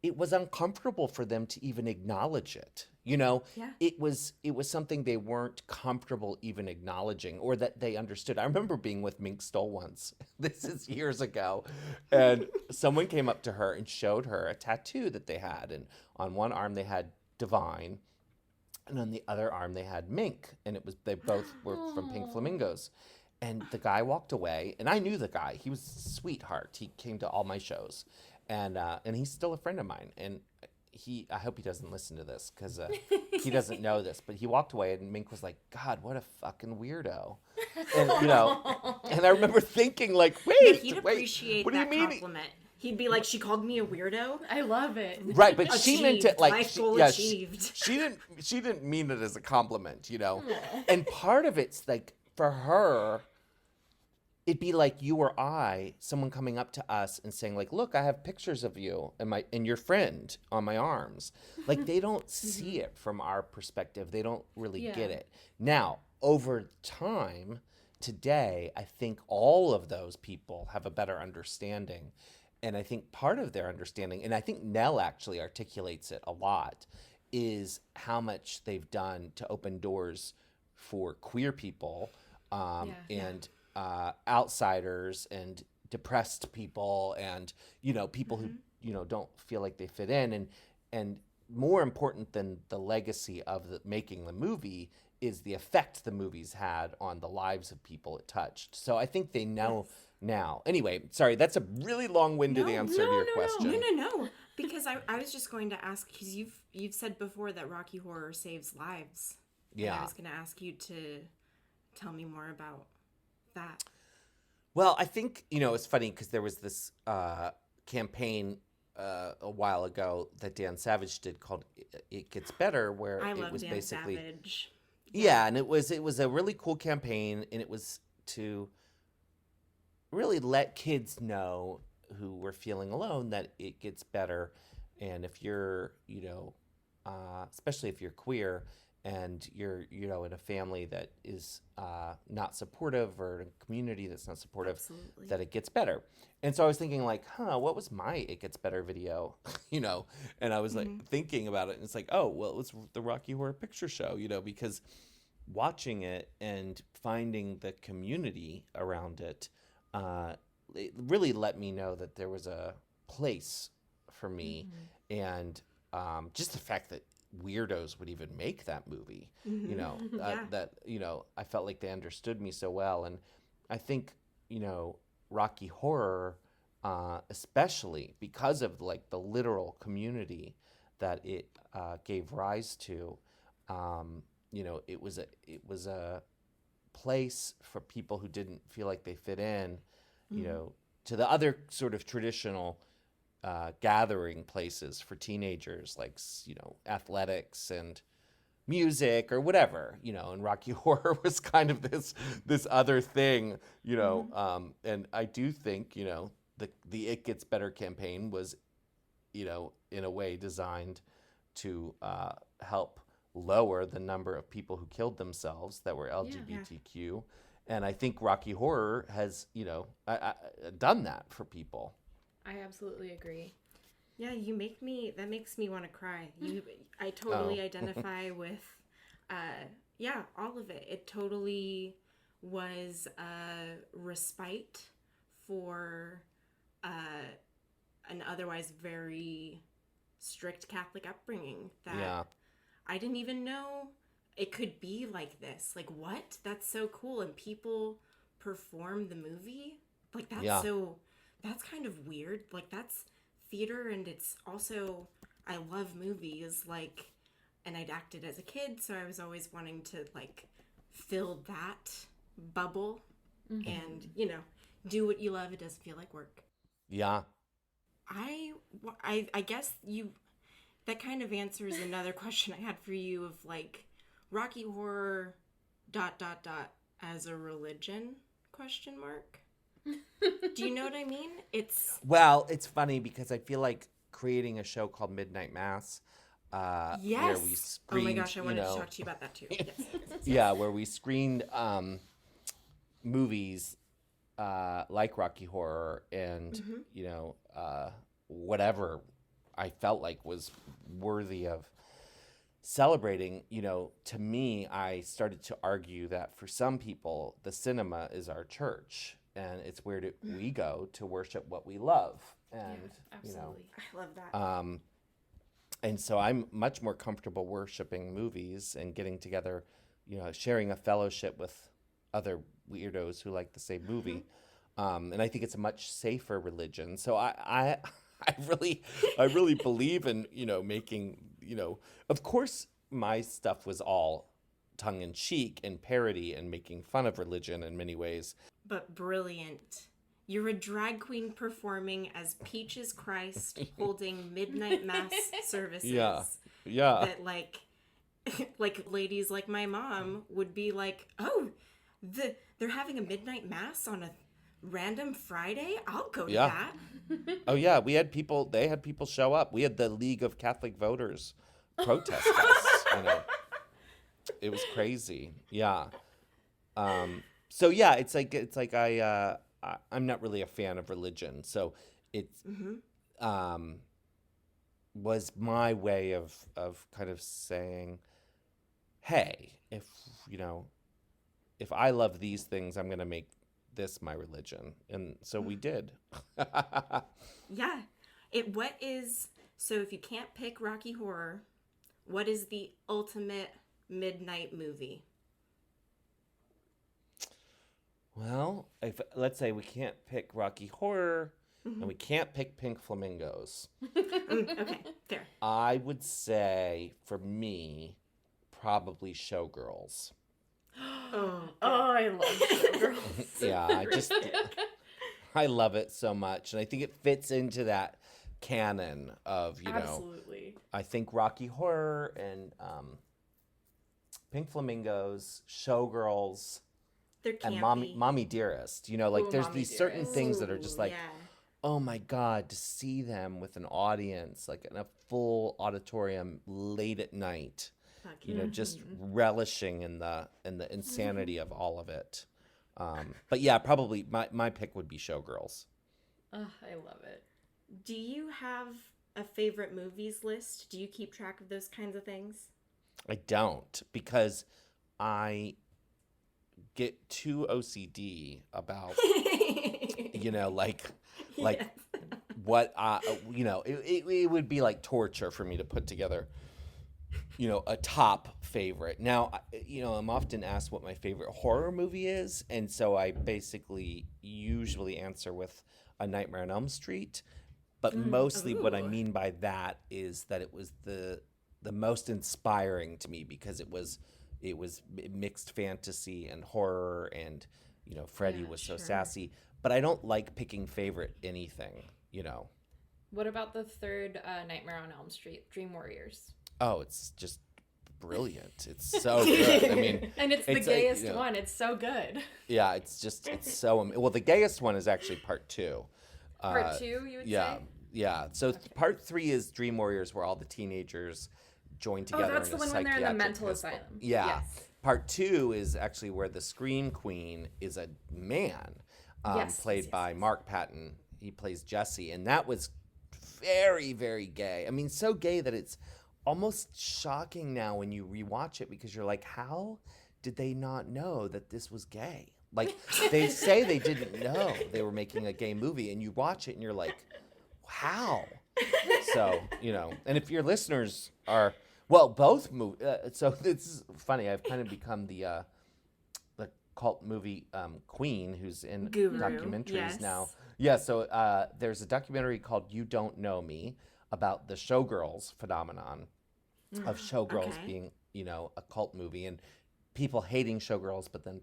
it was uncomfortable for them to even acknowledge it. It was something they weren't comfortable even acknowledging or that they understood. I remember being with Mink Stoll once. This is years ago. And someone came up to her and showed her a tattoo that they had. And on one arm they had Divine. And on the other arm they had Mink. And they both were from Pink Flamingos. And the guy walked away. And I knew the guy. He was a sweetheart. He came to all my shows. And he's still a friend of mine. And I hope he doesn't listen to this because he doesn't know this, but he walked away and Mink was like, God, what a fucking weirdo. And, and I remember thinking like, he'd appreciate that compliment. He'd be like, she called me a weirdo. I love it. Right. But she meant it like, life goal achieved. She didn't mean it as a compliment, and part of it's like for her, it'd be like you or I, someone coming up to us and saying like, look, I have pictures of you and your friend on my arms. Like, they don't see it from our perspective. They don't really get it. Now, over time, today, I think all of those people have a better understanding. And I think part of their understanding, and I think Nell actually articulates it a lot, is how much they've done to open doors for queer people and outsiders and depressed people and people who don't feel like they fit in, and more important than the legacy of making the movie is the effect the movies had on the lives of people it touched. So I think they know now. Anyway, sorry, that's a really long-winded answer to your question. No, because I was just going to ask, because you've said before that Rocky Horror saves lives. Yeah, and I was going to ask you to tell me more about that. Well, I think, it's funny because there was this campaign a while ago that Dan Savage did called It Gets Better, where it was Dan basically Savage. Yeah, and it was a really cool campaign, and it was to really let kids know who were feeling alone that it gets better. And if you're, especially if you're queer and you're, you know, in a family that is not supportive, or a community that's not supportive, Absolutely. that it gets better. And so I was thinking like, what was my It Gets Better video? You know, and I was like thinking about it, and it's like, oh, well, it was the Rocky Horror Picture Show, you know, because watching it and finding the community around it, it really let me know that there was a place for me. And just the fact that weirdos would even make that movie, you know, that, you know, I felt like they understood me so well. And I think, you know, Rocky Horror, especially because of like the literal community that it gave rise to, you know, it was a place for people who didn't feel like they fit in, you know, to the other sort of traditional gathering places for teenagers, like, you know, athletics and music or whatever, you know. And Rocky Horror was kind of this other thing, you know. And I do think, you know, the It Gets Better campaign was, you know, in a way designed to help lower the number of people who killed themselves that were LGBTQ. And I think Rocky Horror has, you know, done that for people. I absolutely agree. Yeah, that makes me want to cry. I totally identify with, all of it. It totally was a respite for an otherwise very strict Catholic upbringing that I didn't even know it could be like this. Like, what? That's so cool. And people perform the movie? Like, that's kind of weird. Like, that's theater, and it's also, I love movies, like, and I'd acted as a kid, so I was always wanting to, like, fill that bubble and, you know, do what you love. It doesn't feel like work. Yeah. I guess that kind of answers another question I had for you of, like, Rocky Horror ... as a religion ? Do you know what I mean? Well, it's funny because I feel like creating a show called Midnight Mass, where we screened, oh my gosh, I wanted to talk to you about that too. Yes. Yeah, where we screened movies like Rocky Horror and, you know, whatever I felt like was worthy of celebrating. You know, to me, I started to argue that for some people, the cinema is our church, and it's where we go to worship what we love. And, you know, I love that. And so I'm much more comfortable worshiping movies and getting together, you know, sharing a fellowship with other weirdos who like the same movie. And I think it's a much safer religion. So I really believe in, you know, making, you know, of course my stuff was all tongue in cheek and parody and making fun of religion in many ways. But brilliant. You're a drag queen performing as Peach's Christ, holding midnight mass services. Yeah. That like ladies like my mom would be like, oh, they're having a midnight mass on a random Friday? I'll go to that. Oh yeah, they had people show up. We had the League of Catholic Voters protest us, you know. It was crazy. Yeah. So yeah, it's like I'm not really a fan of religion. So it's was my way of kind of saying, hey, if I love these things, I'm going to make this my religion. And so we did. Yeah. So if you can't pick Rocky Horror, what is the ultimate midnight movie? Well, let's say we can't pick Rocky Horror and we can't pick Pink Flamingos. Okay, fair. I would say, for me, probably Showgirls. I love Showgirls. Yeah, I love it so much. And I think it fits into that canon of, you know. Absolutely. I think Rocky Horror and Pink Flamingos, Showgirls, and Mommy Dearest. You know, like there's these certain things that are just like, oh my God, to see them with an audience, like in a full auditorium late at night, you know, just relishing in the insanity of all of it. But yeah, probably my pick would be Showgirls. I love it. Do you have a favorite movies list? Do you keep track of those kinds of things? I don't, because I get too OCD about, you know, like Yes. what you know, it would be like torture for me to put together, you know, a top favorite. Now, you know, I'm often asked what my favorite horror movie is, and so I basically usually answer with A Nightmare on Elm Street. But mostly what I mean by that is that it was the most inspiring to me because it was mixed fantasy and horror, and you know, Freddy was so sassy. But I don't like picking favorite anything, you know. What about the third Nightmare on Elm Street, Dream Warriors? Oh, it's just brilliant. It's so good. I mean, and it's the gayest one. It's so good. Yeah, it's so well. The gayest one is actually part 2. Part 2, you would say? Yeah. So part 3 is Dream Warriors, where all the teenagers join together. Oh, that's the one when they're in the mental asylum. Yeah. Yes. Part 2 is actually where the Scream Queen is a man, played by Mark Patton. He plays Jesse, and that was very, very gay. I mean, so gay that it's almost shocking now when you rewatch it, because you're like, how did they not know that this was gay? Like, they say they didn't know they were making a gay movie, and you watch it and you're like, how? So, you know, and if your listeners are, well, both so it's funny, I've kind of become the cult movie queen who's in guru. Documentaries now. Yeah, so there's a documentary called You Don't Know Me about the Showgirls phenomenon of Showgirls being, you know, a cult movie, and people hating Showgirls but then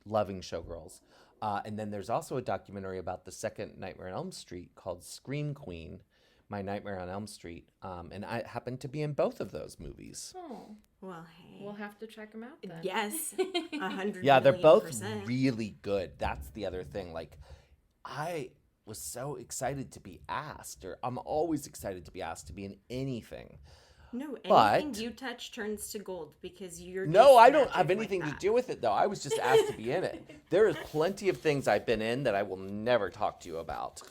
loving Showgirls. And then there's also a documentary about the second Nightmare on Elm Street called Scream Queen, My Nightmare on Elm Street. And I happened to be in both of those movies. Oh. Well, hey. We'll have to check them out then. Yes. 100 Yeah, they're both %. really good. That's the other thing. Like, I was so excited to be asked, or I'm always excited to be asked to be in anything. No, But- anything you touch turns to gold because you're No, just I don't magic have like anything to that. do with it, though. I was just asked to be in it. There is plenty of things I've been in that I will never talk to you about.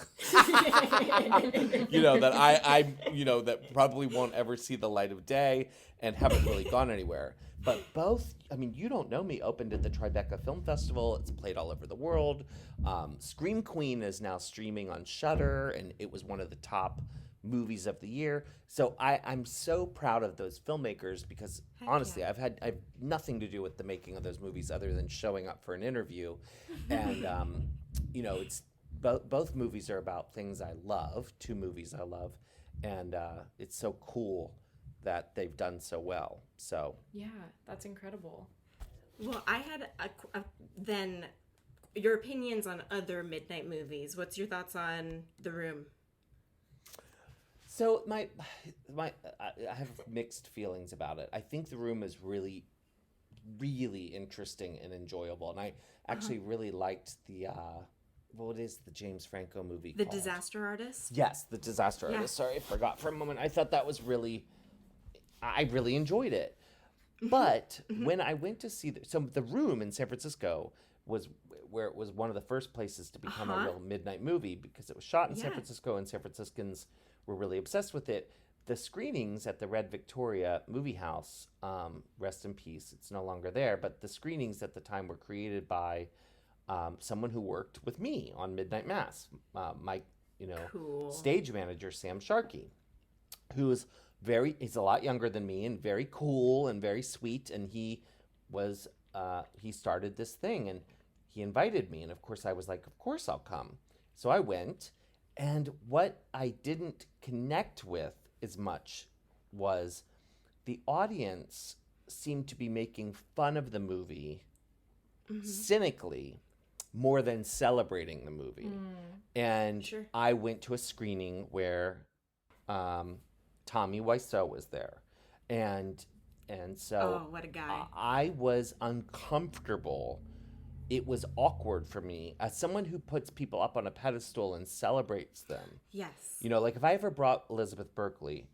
You know, that I you know, that probably won't ever see the light of day and haven't really gone anywhere. But both, I mean, You Don't Know Me opened at the Tribeca Film Festival. It's played all over the world. Scream Queen is now streaming on Shudder, and it was one of the top movies of the year. So I'm so proud of those filmmakers, because honestly, I've nothing to do with the making of those movies other than showing up for an interview. And you know, it's both movies are about things I love, 2 movies I love, and it's so cool that they've done so well. So Yeah, that's incredible. Well, I had then your opinions on other midnight movies. What's your thoughts on The Room? So I have mixed feelings about it. I think The Room is really, really interesting and enjoyable, and I actually really liked the what is the James Franco movie The called? Disaster Artist? Yes, The Disaster Artist. Sorry, I forgot for a moment. I thought that was I really enjoyed it. But when I went to see The Room in San Francisco was where it was one of the first places to become a real midnight movie, because it was shot in San Francisco, and San Franciscans were really obsessed with it. The screenings at the Red Victoria Movie House, rest in peace, it's no longer there, but the screenings at the time were created by someone who worked with me on Midnight Mass, my stage manager, Sam Sharkey, who is he's a lot younger than me and very cool and very sweet, and he started this thing, and he invited me, and of course I was like, of course I'll come. So I went, and what I didn't connect with as much was the audience seemed to be making fun of the movie cynically more than celebrating the movie. And I went to a screening where Tommy Wiseau was there, and so what a guy. I was uncomfortable. It was awkward for me as someone who puts people up on a pedestal and celebrates them. Yes. You know, like if I ever brought Elizabeth Berkley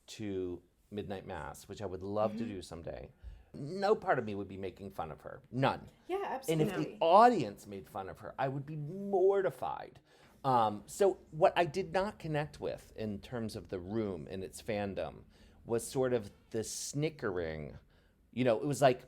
to midnight mass, which I would love to do someday, no part of me would be making fun of her. None. Yeah, And absolutely. if the audience made fun of her, I would be mortified. So what I did not connect with in terms of The Room and its fandom was sort of the snickering. You know, it was like,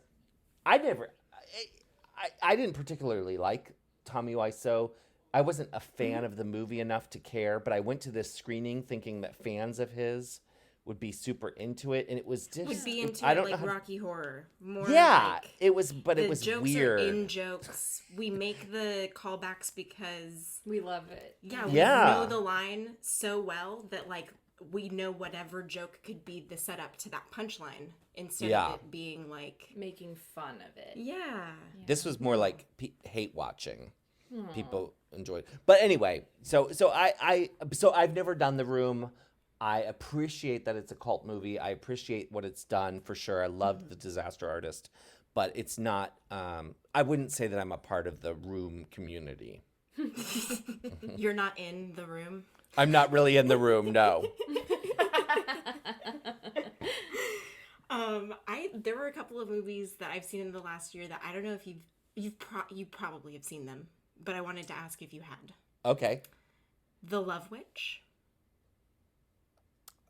I didn't particularly like Tommy Wiseau. I wasn't a fan of the movie enough to care, but I went to this screening thinking that fans of his would be super into it, and it was just Would be into I it don't know like how to- Rocky Horror. More Yeah, like it was, but the it was jokes weird. are in jokes. We make the callbacks because We love it. we Yeah. know the line so well that like we know whatever joke could be the setup to that punchline instead Yeah. of it being like Making fun of it. yeah. This was more like hate watching. People enjoyed, but anyway. So I've never done The Room. I appreciate that it's a cult movie. I appreciate what it's done for sure. I love The Disaster Artist, but it's not. I wouldn't say that I'm a part of the Room community. You're not in the room. I'm not really in The Room. No. There were a couple of movies that I've seen in the last year that I don't know if you probably have seen them, but I wanted to ask if you had. Okay. The Love Witch.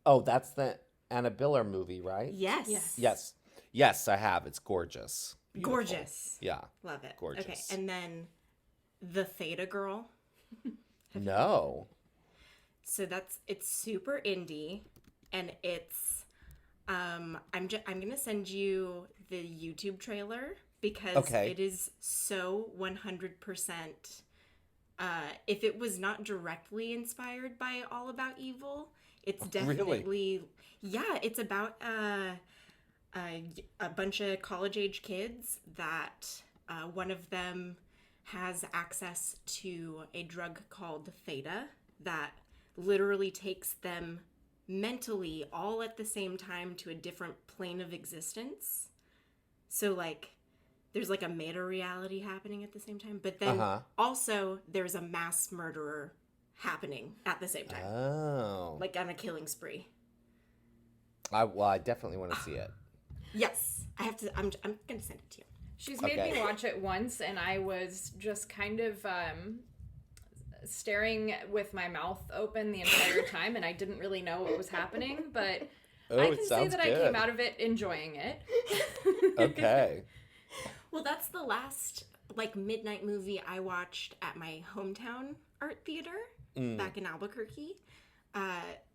Oh, that's the Anna Biller movie, right? Yes. Yes, I have. It's gorgeous. Beautiful. Gorgeous. Yeah. Love it. Gorgeous. Okay, and then The Theta Girl. No. So it's super indie, and it's I'm gonna send you the YouTube trailer because Okay. it is so 100%. If it was not directly inspired by All About Evil, it's definitely yeah. It's about a bunch of college age kids that one of them has access to a drug called Theta that literally takes them mentally all at the same time to a different plane of existence. So like there's like a meta reality happening at the same time, but then also there's a mass murderer happening at the same time. Oh. Like on a killing spree. I definitely want to see it. Yes. I have to I'm going to send it to you. She's made Okay. me watch it once, and I was just kind of staring with my mouth open the entire time, and I didn't really know what was happening, but Oh, I it can say sounds that I good. came out of it enjoying it. Okay. Well, that's the last like midnight movie I watched at my hometown art theater back in Albuquerque.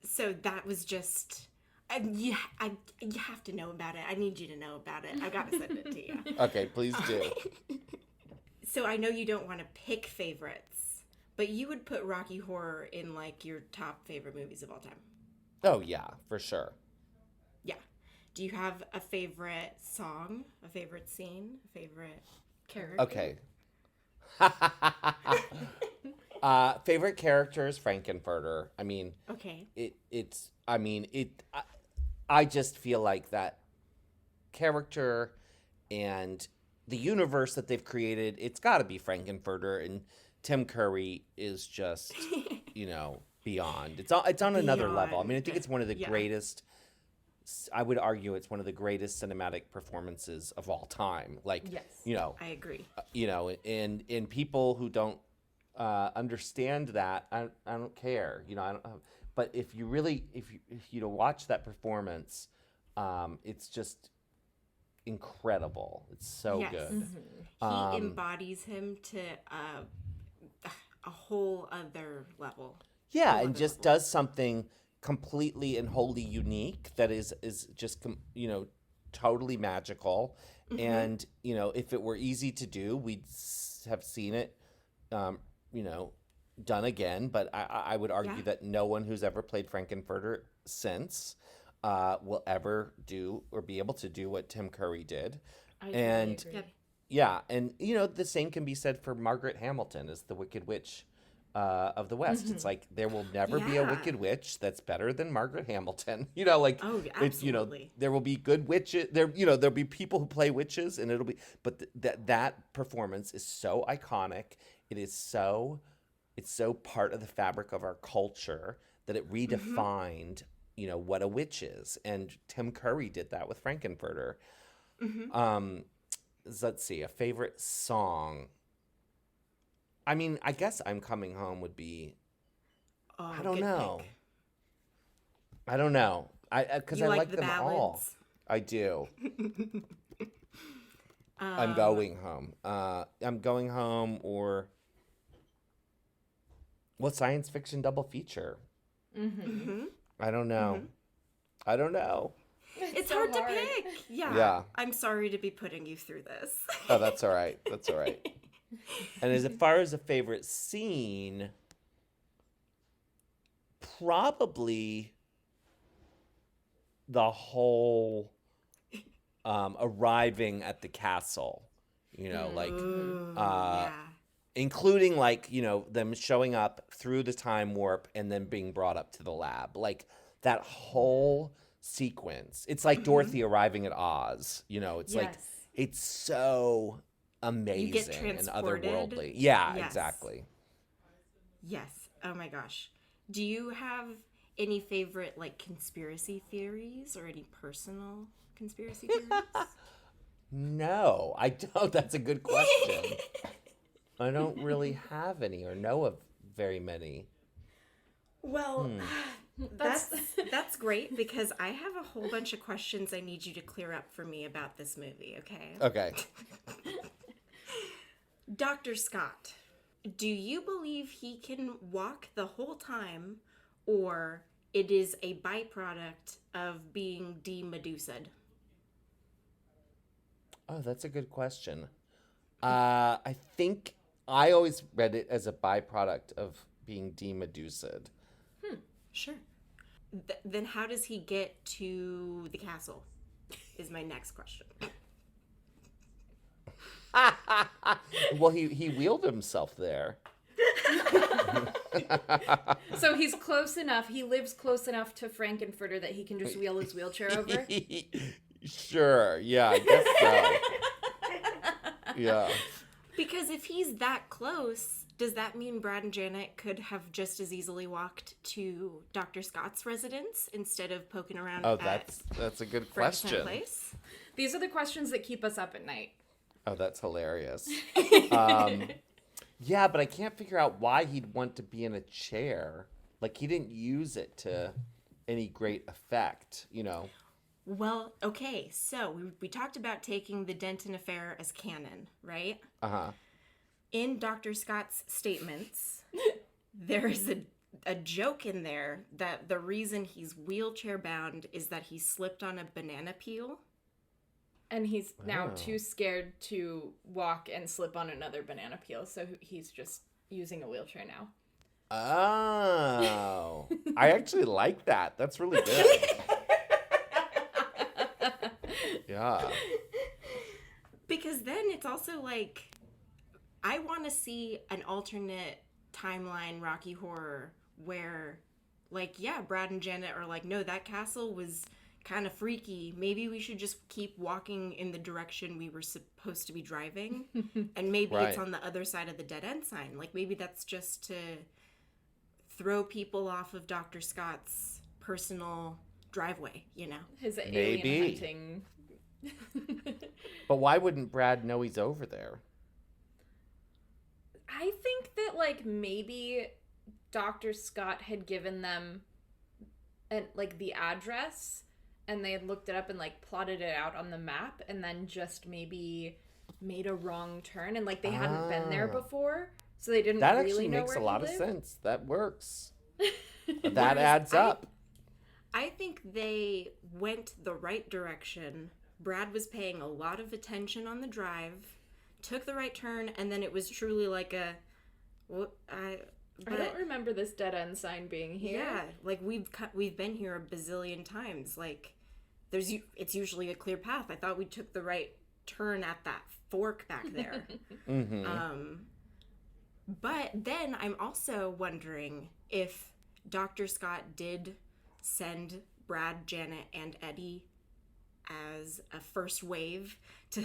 So that was just you have to know about it. I need you to know about it. I've got to send it to you. Okay, please do. So I know you don't want to pick favorites, but you would put Rocky Horror in like your top favorite movies of all time. Oh, yeah, for sure. Yeah. Do you have a favorite song, a favorite scene, a favorite character? Okay. Favorite character is Frank-N-Furter. I mean, Okay. I just feel like that character and the universe that they've created, it's got to be Frank-N-Furter, and Tim Curry is just, beyond. It's on another level. I mean, I think it's one of the greatest. I would argue it's one of the greatest cinematic performances of all time. Like, Yes. I agree. And people who don't understand that, I don't care. I don't. But if you watch that performance, it's just incredible. It's so Yes. good. He embodies him to a whole other level. Yeah, Whole and other just level. does something completely and wholly unique that is just totally magical. And if it were easy to do, we'd have seen it done again. But I would argue that no one who's ever played Frank-N-Furter since will ever do or be able to do what Tim Curry did. I totally And agree. Yep. yeah, and the same can be said for Margaret Hamilton as the Wicked Witch of the West. It's like there will never be a Yeah. Wicked Witch that's better than Margaret Hamilton. Oh, It's absolutely. there will be good witches. There'll be people who play witches, and it'll be. But that performance is so iconic. It's so part of the fabric of our culture that it redefined what a witch is. And Tim Curry did that with Frank-N-Furter. Let's see, a favorite song. I mean, I guess I'm Coming Home would be, I don't know. Pick. I don't know. Because I like the them all. ballads? I do. I'm Going Home. I'm Going Home, or what science fiction double feature? I don't know. I don't know. It's so hard to pick. Yeah. I'm sorry to be putting you through this. Oh, that's all right. That's all right. And as far as a favorite scene, probably the whole arriving at the castle, including them showing up through the time warp and then being brought up to the lab. Like that whole sequence. It's like Dorothy arriving at Oz. It's like, it's so amazing You get and transported. otherworldly. Yeah, Yes. exactly. Yes. Oh my gosh. Do you have any favorite conspiracy theories or any personal conspiracy theories? No, I don't. That's a good question. I don't really have any or know of very many. Well, that's great because I have a whole bunch of questions I need you to clear up for me about this movie, okay? Okay. Dr. Scott, do you believe he can walk the whole time, or it is a byproduct of being de-medusa'd? Oh, that's a good question. I think I always read it as a byproduct of being de-medusa'd. Sure. Then how does he get to the castle? Is my next question. Well, he wheeled himself there. So he's close enough. He lives close enough to Frank-N-Furter that he can just wheel his wheelchair over. Sure. Yeah, I guess so. Yeah. Because if he's that close, does that mean Brad and Janet could have just as easily walked to Dr. Scott's residence instead of poking around Oh, at that's a good Frankenstein question. Place? These are the questions that keep us up at night. Oh, that's hilarious. Yeah, but I can't figure out why he'd want to be in a chair. Like, he didn't use it to any great effect, Well, okay, so we talked about taking the Denton affair as canon, right? Uh-huh. In Dr. Scott's statements, there is a joke in there that the reason he's wheelchair bound is that he slipped on a banana peel. And he's now Oh. too scared to walk and slip on another banana peel, so he's just using a wheelchair now. Oh. I actually like that. That's really good. Yeah. Because then it's also like, I want to see an alternate timeline Rocky Horror where, Brad and Janet are like, no, that castle was kind of freaky. Maybe we should just keep walking in the direction we were supposed to be driving. And maybe it's Right. on the other side of the dead end sign. Maybe that's just to throw people off of Dr. Scott's personal driveway, His alien Maybe. hunting. But why wouldn't Brad know he's over there? I think that maybe Dr. Scott had given them the address, and they had looked it up and plotted it out on the map, and then just maybe made a wrong turn, and they hadn't been there before, so they didn't That really actually know makes where a lot he of lived. sense. That works. That Whereas adds up. I think they went the right direction. Brad was paying a lot of attention on the drive, took the right turn, and then it was truly like a... I don't remember this dead end sign being here. Yeah, we've been here a bazillion times. It's usually a clear path. I thought we took the right turn at that fork back there. Mm-hmm. But then I'm also wondering if Dr. Scott did send Brad, Janet, and Eddie as a first wave to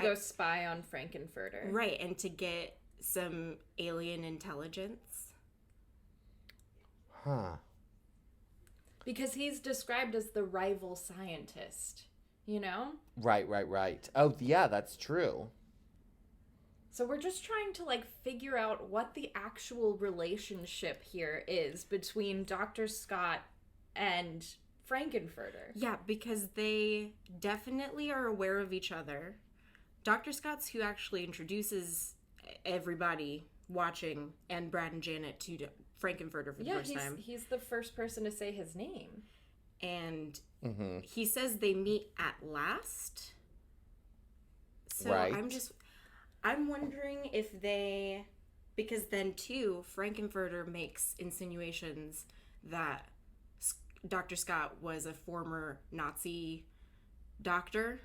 go spy on Frank-N-Furter. right, and to get some alien intelligence. Huh. Because he's described as the rival scientist, you know? Right. Oh, yeah, that's true. So we're just trying to, like, figure out what the actual relationship here is between Dr. Scott and Frank-N-Furter. Yeah, because they definitely are aware of each other. Dr. Scott's who actually introduces everybody watching and Brad and Janet to Frank-N-Furter for the first time. He's the first person to say his name. And he says they meet at last. So right. I'm wondering if they, because then too, Frank-N-Furter makes insinuations that Dr. Scott was a former Nazi doctor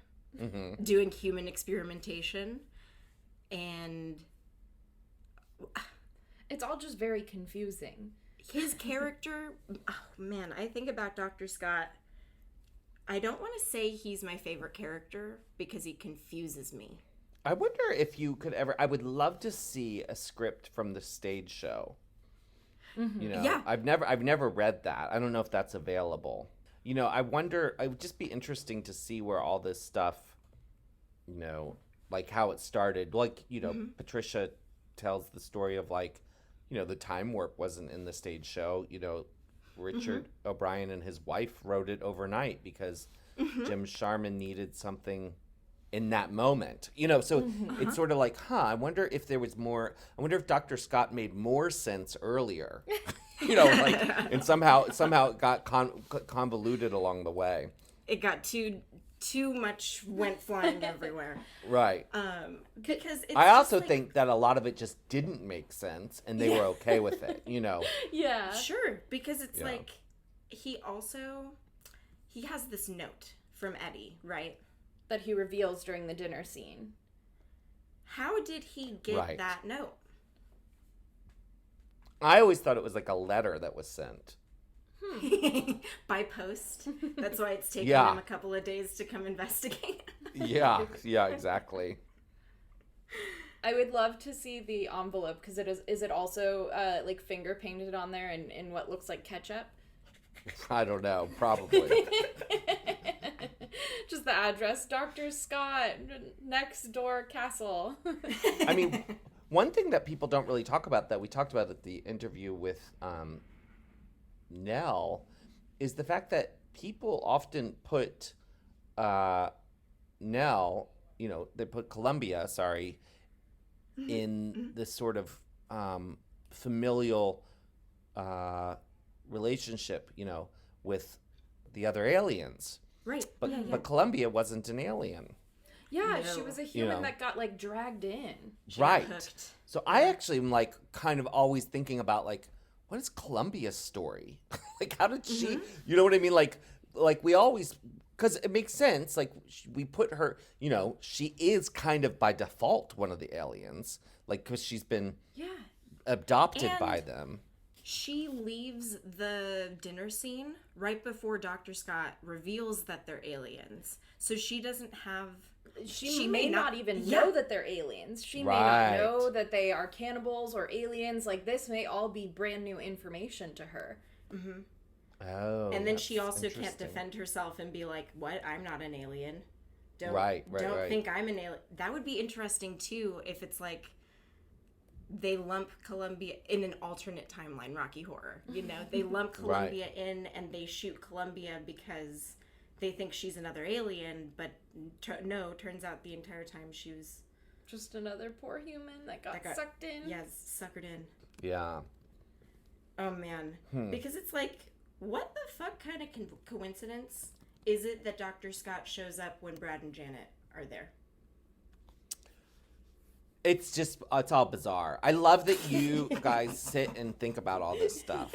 doing human experimentation. And it's all just very confusing. His character, oh man, I think about Dr. Scott. I don't want to say he's my favorite character because he confuses me. I wonder if you could ever, I would love to see a script from the stage show. You know, yeah. I've never read that. I don't know if that's available. You know, I wonder, it would just be interesting to see where all this stuff, you know, like how it started. Like, you know, Patricia tells the story of, like, you know, the time warp wasn't in the stage show. You know, Richard O'Brien and his wife wrote it overnight because Jim Sharman needed something in that moment. You know, so it's sort of like, I wonder if there was more, I wonder if Dr. Scott made more sense earlier. You know, like, and somehow it got convoluted along the way. It got too much went flying everywhere. Right. Because it's I also like, think that a lot of it just didn't make sense, and they were okay with it, you know. Yeah. Sure, because it's like, he has this note from Eddie, right? That he reveals during the dinner scene. How did he get that note? I always thought it was like a letter that was sent. By post. That's why it's taken him a couple of days to come investigate. Yeah, exactly. I would love to see the envelope, because is it also like finger painted on there in what looks like ketchup? I don't know, probably. Just the address, Dr. Scott, next door castle. I mean, one thing that people don't really talk about that we talked about at the interview with Nell is the fact that people often put Nell, you know, they put Columbia, in this sort of familial relationship, you know, with the other aliens. Right. But Columbia wasn't an alien. Yeah, No. she was a human that got, like, dragged in. Right. Hooked. So I actually am, like, kind of always thinking about, like, what is Columbia's story? Like, how did she, you know what I mean? Like we always, because it makes sense. Like, we put her, you know, she is kind of by default one of the aliens. Like, because she's been adopted by them. She leaves the dinner scene right before Dr. Scott reveals that they're aliens. So she doesn't have... She may not even know that they're aliens. She may not know that they are cannibals or aliens. Like, this may all be brand new information to her. Oh, and then she also can't defend herself and be like, what? I'm not an alien. Don't think I'm an alien. That would be interesting, too, if it's like... they lump Columbia in an alternate timeline, Rocky Horror. You know, they lump Columbia in and they shoot Columbia because they think she's another alien, but no, turns out the entire time she was just another poor human that got sucked in. Yes, suckered in. Yeah. Oh, man. Because it's like, what the fuck kind of coincidence is it that Dr. Scott shows up when Brad and Janet are there? It's all bizarre. I love that you guys sit and think about all this stuff.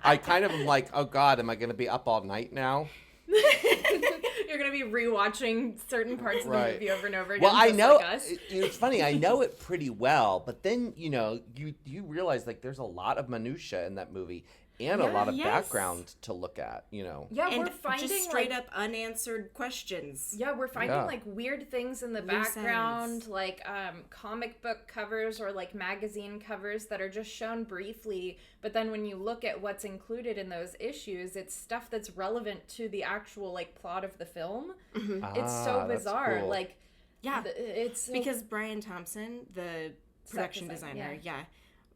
I kind of am like, oh God, am I going to be up all night now? You're going to be rewatching certain parts of the movie over and over again. Well, I know, like us. It's funny, I know it pretty well, but then, you know, you realize, like, there's a lot of minutia in that movie, and a lot of Yes. background to look at, you know. Yeah, And we're finding just straight up unanswered questions. Yeah, we're finding Yeah. like weird things in the Loose background, ends. like comic book covers or like magazine covers that are just shown briefly, but then when you look at what's included in those issues, it's stuff that's relevant to the actual like plot of the film. It's so That's bizarre. cool. Like, Yeah. it's so Because Brian Thompson, the production design, designer,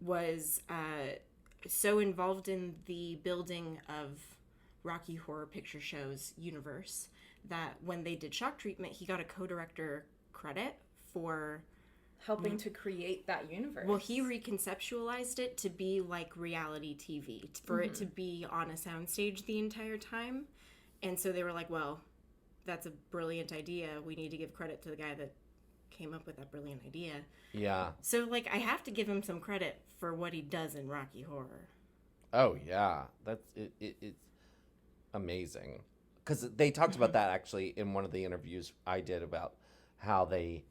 was so involved in the building of Rocky Horror Picture Show's universe that when they did Shock Treatment, he got a co-director credit for... helping to create that universe. Well, he reconceptualized it to be like reality TV, for it to be on a soundstage the entire time. And so they were like, well, that's a brilliant idea. We need to give credit to the guy that came up with that brilliant idea. Yeah. So, like, I have to give him some credit for what he does in Rocky Horror. Oh yeah, that's it's amazing. Because they talked about that actually in one of the interviews I did about how they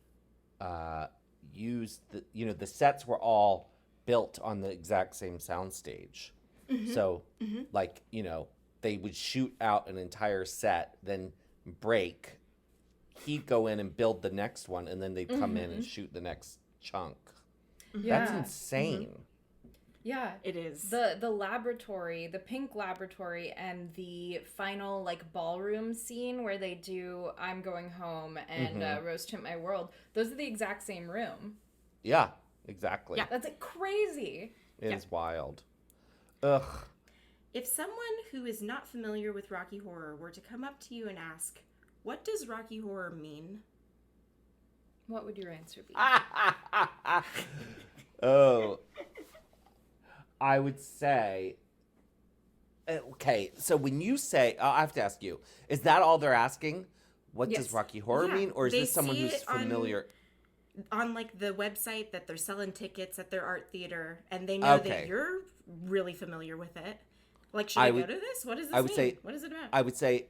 used the sets were all built on the exact same soundstage. So like they would shoot out an entire set, then break. He'd go in and build the next one, and then they'd come in and shoot the next chunk. That's insane. Yeah. It is. The laboratory, the pink laboratory, and the final like ballroom scene where they do "I'm Going Home" and "Rose Tint My World." Those are the exact same room. Yeah, exactly. Yeah. That's like crazy. It is wild. Ugh. If someone who is not familiar with Rocky Horror were to come up to you and ask, what does Rocky Horror mean? What would your answer be? Oh. I would say, okay, so when you say, I have to ask you, is that all they're asking? What Yes. does Rocky Horror mean? Or is They this someone see who's it on- familiar? On, like, the website that they're selling tickets at their art theater, and they know Okay. that you're really familiar with it. Like, should I go to this? What does this I would mean? say- What is it about? I would say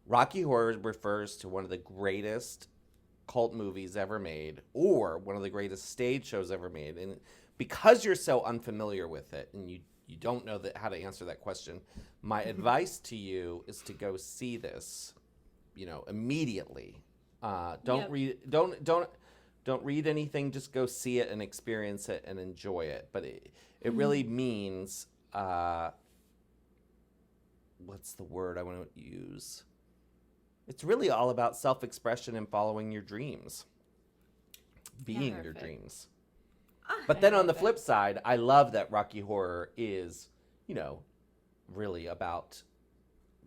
Rocky Horror refers to one of the greatest cult movies ever made, or one of the greatest stage shows ever made. And because you're so unfamiliar with it, and you don't know how to answer that question, my advice to you is to go see this, immediately. Don't read anything. Just go see it and experience it and enjoy it. But it really means what's the word I want to use? It's really all about self-expression and following your dreams, being your Perfect. dreams. But then on the flip side, I love that Rocky Horror is, really about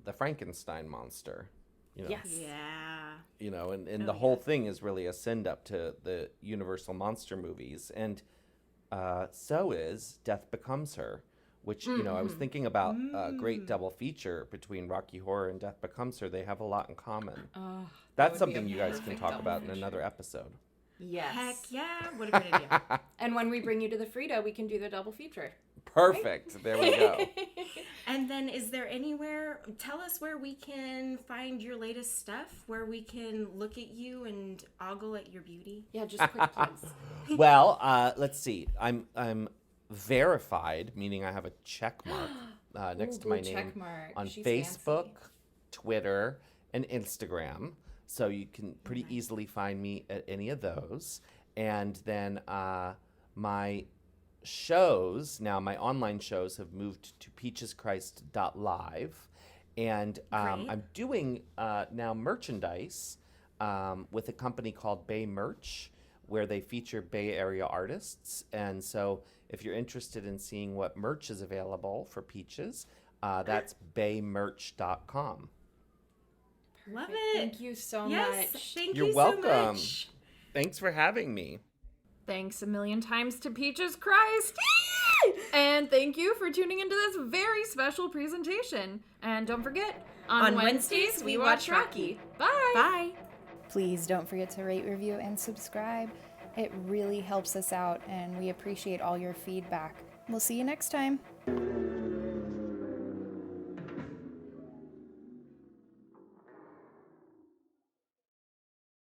the Frankenstein monster. Yes. Yeah. And the whole thing is really a send up to the Universal monster movies. And so is Death Becomes Her, which, I was thinking about a great double feature between Rocky Horror and Death Becomes Her. They have a lot in common. That's would be something a you guys can perfect talk double about in feature. another episode. Yes. Heck yeah. What a great idea. And when we bring you to the Frida, we can do the double feature. Perfect. There we go. And then is there anywhere, tell us where we can find your latest stuff, where we can look at you and ogle at your beauty? Yeah, just quick plugs. Well, let's see. I'm verified, meaning I have a check mark next to my blue name check mark. on She's Facebook, fancy. Twitter, and Instagram. So you can pretty easily find me at any of those. And then my shows, now my online shows have moved to peacheschrist.live. And I'm doing now merchandise with a company called Bay Merch, where they feature Bay Area artists. And so if you're interested in seeing what merch is available for Peaches, that's baymerch.com. Love Perfect. it. Thank you so Yes, much. thank You're you welcome. so much. Thanks for having me. Thanks a million times to Peaches Christ. And thank you for tuning into this very special presentation. And don't forget, on Wednesdays, we watch Rocky. Bye. Bye. Please don't forget to rate, review, and subscribe. It really helps us out, and we appreciate all your feedback. We'll see you next time.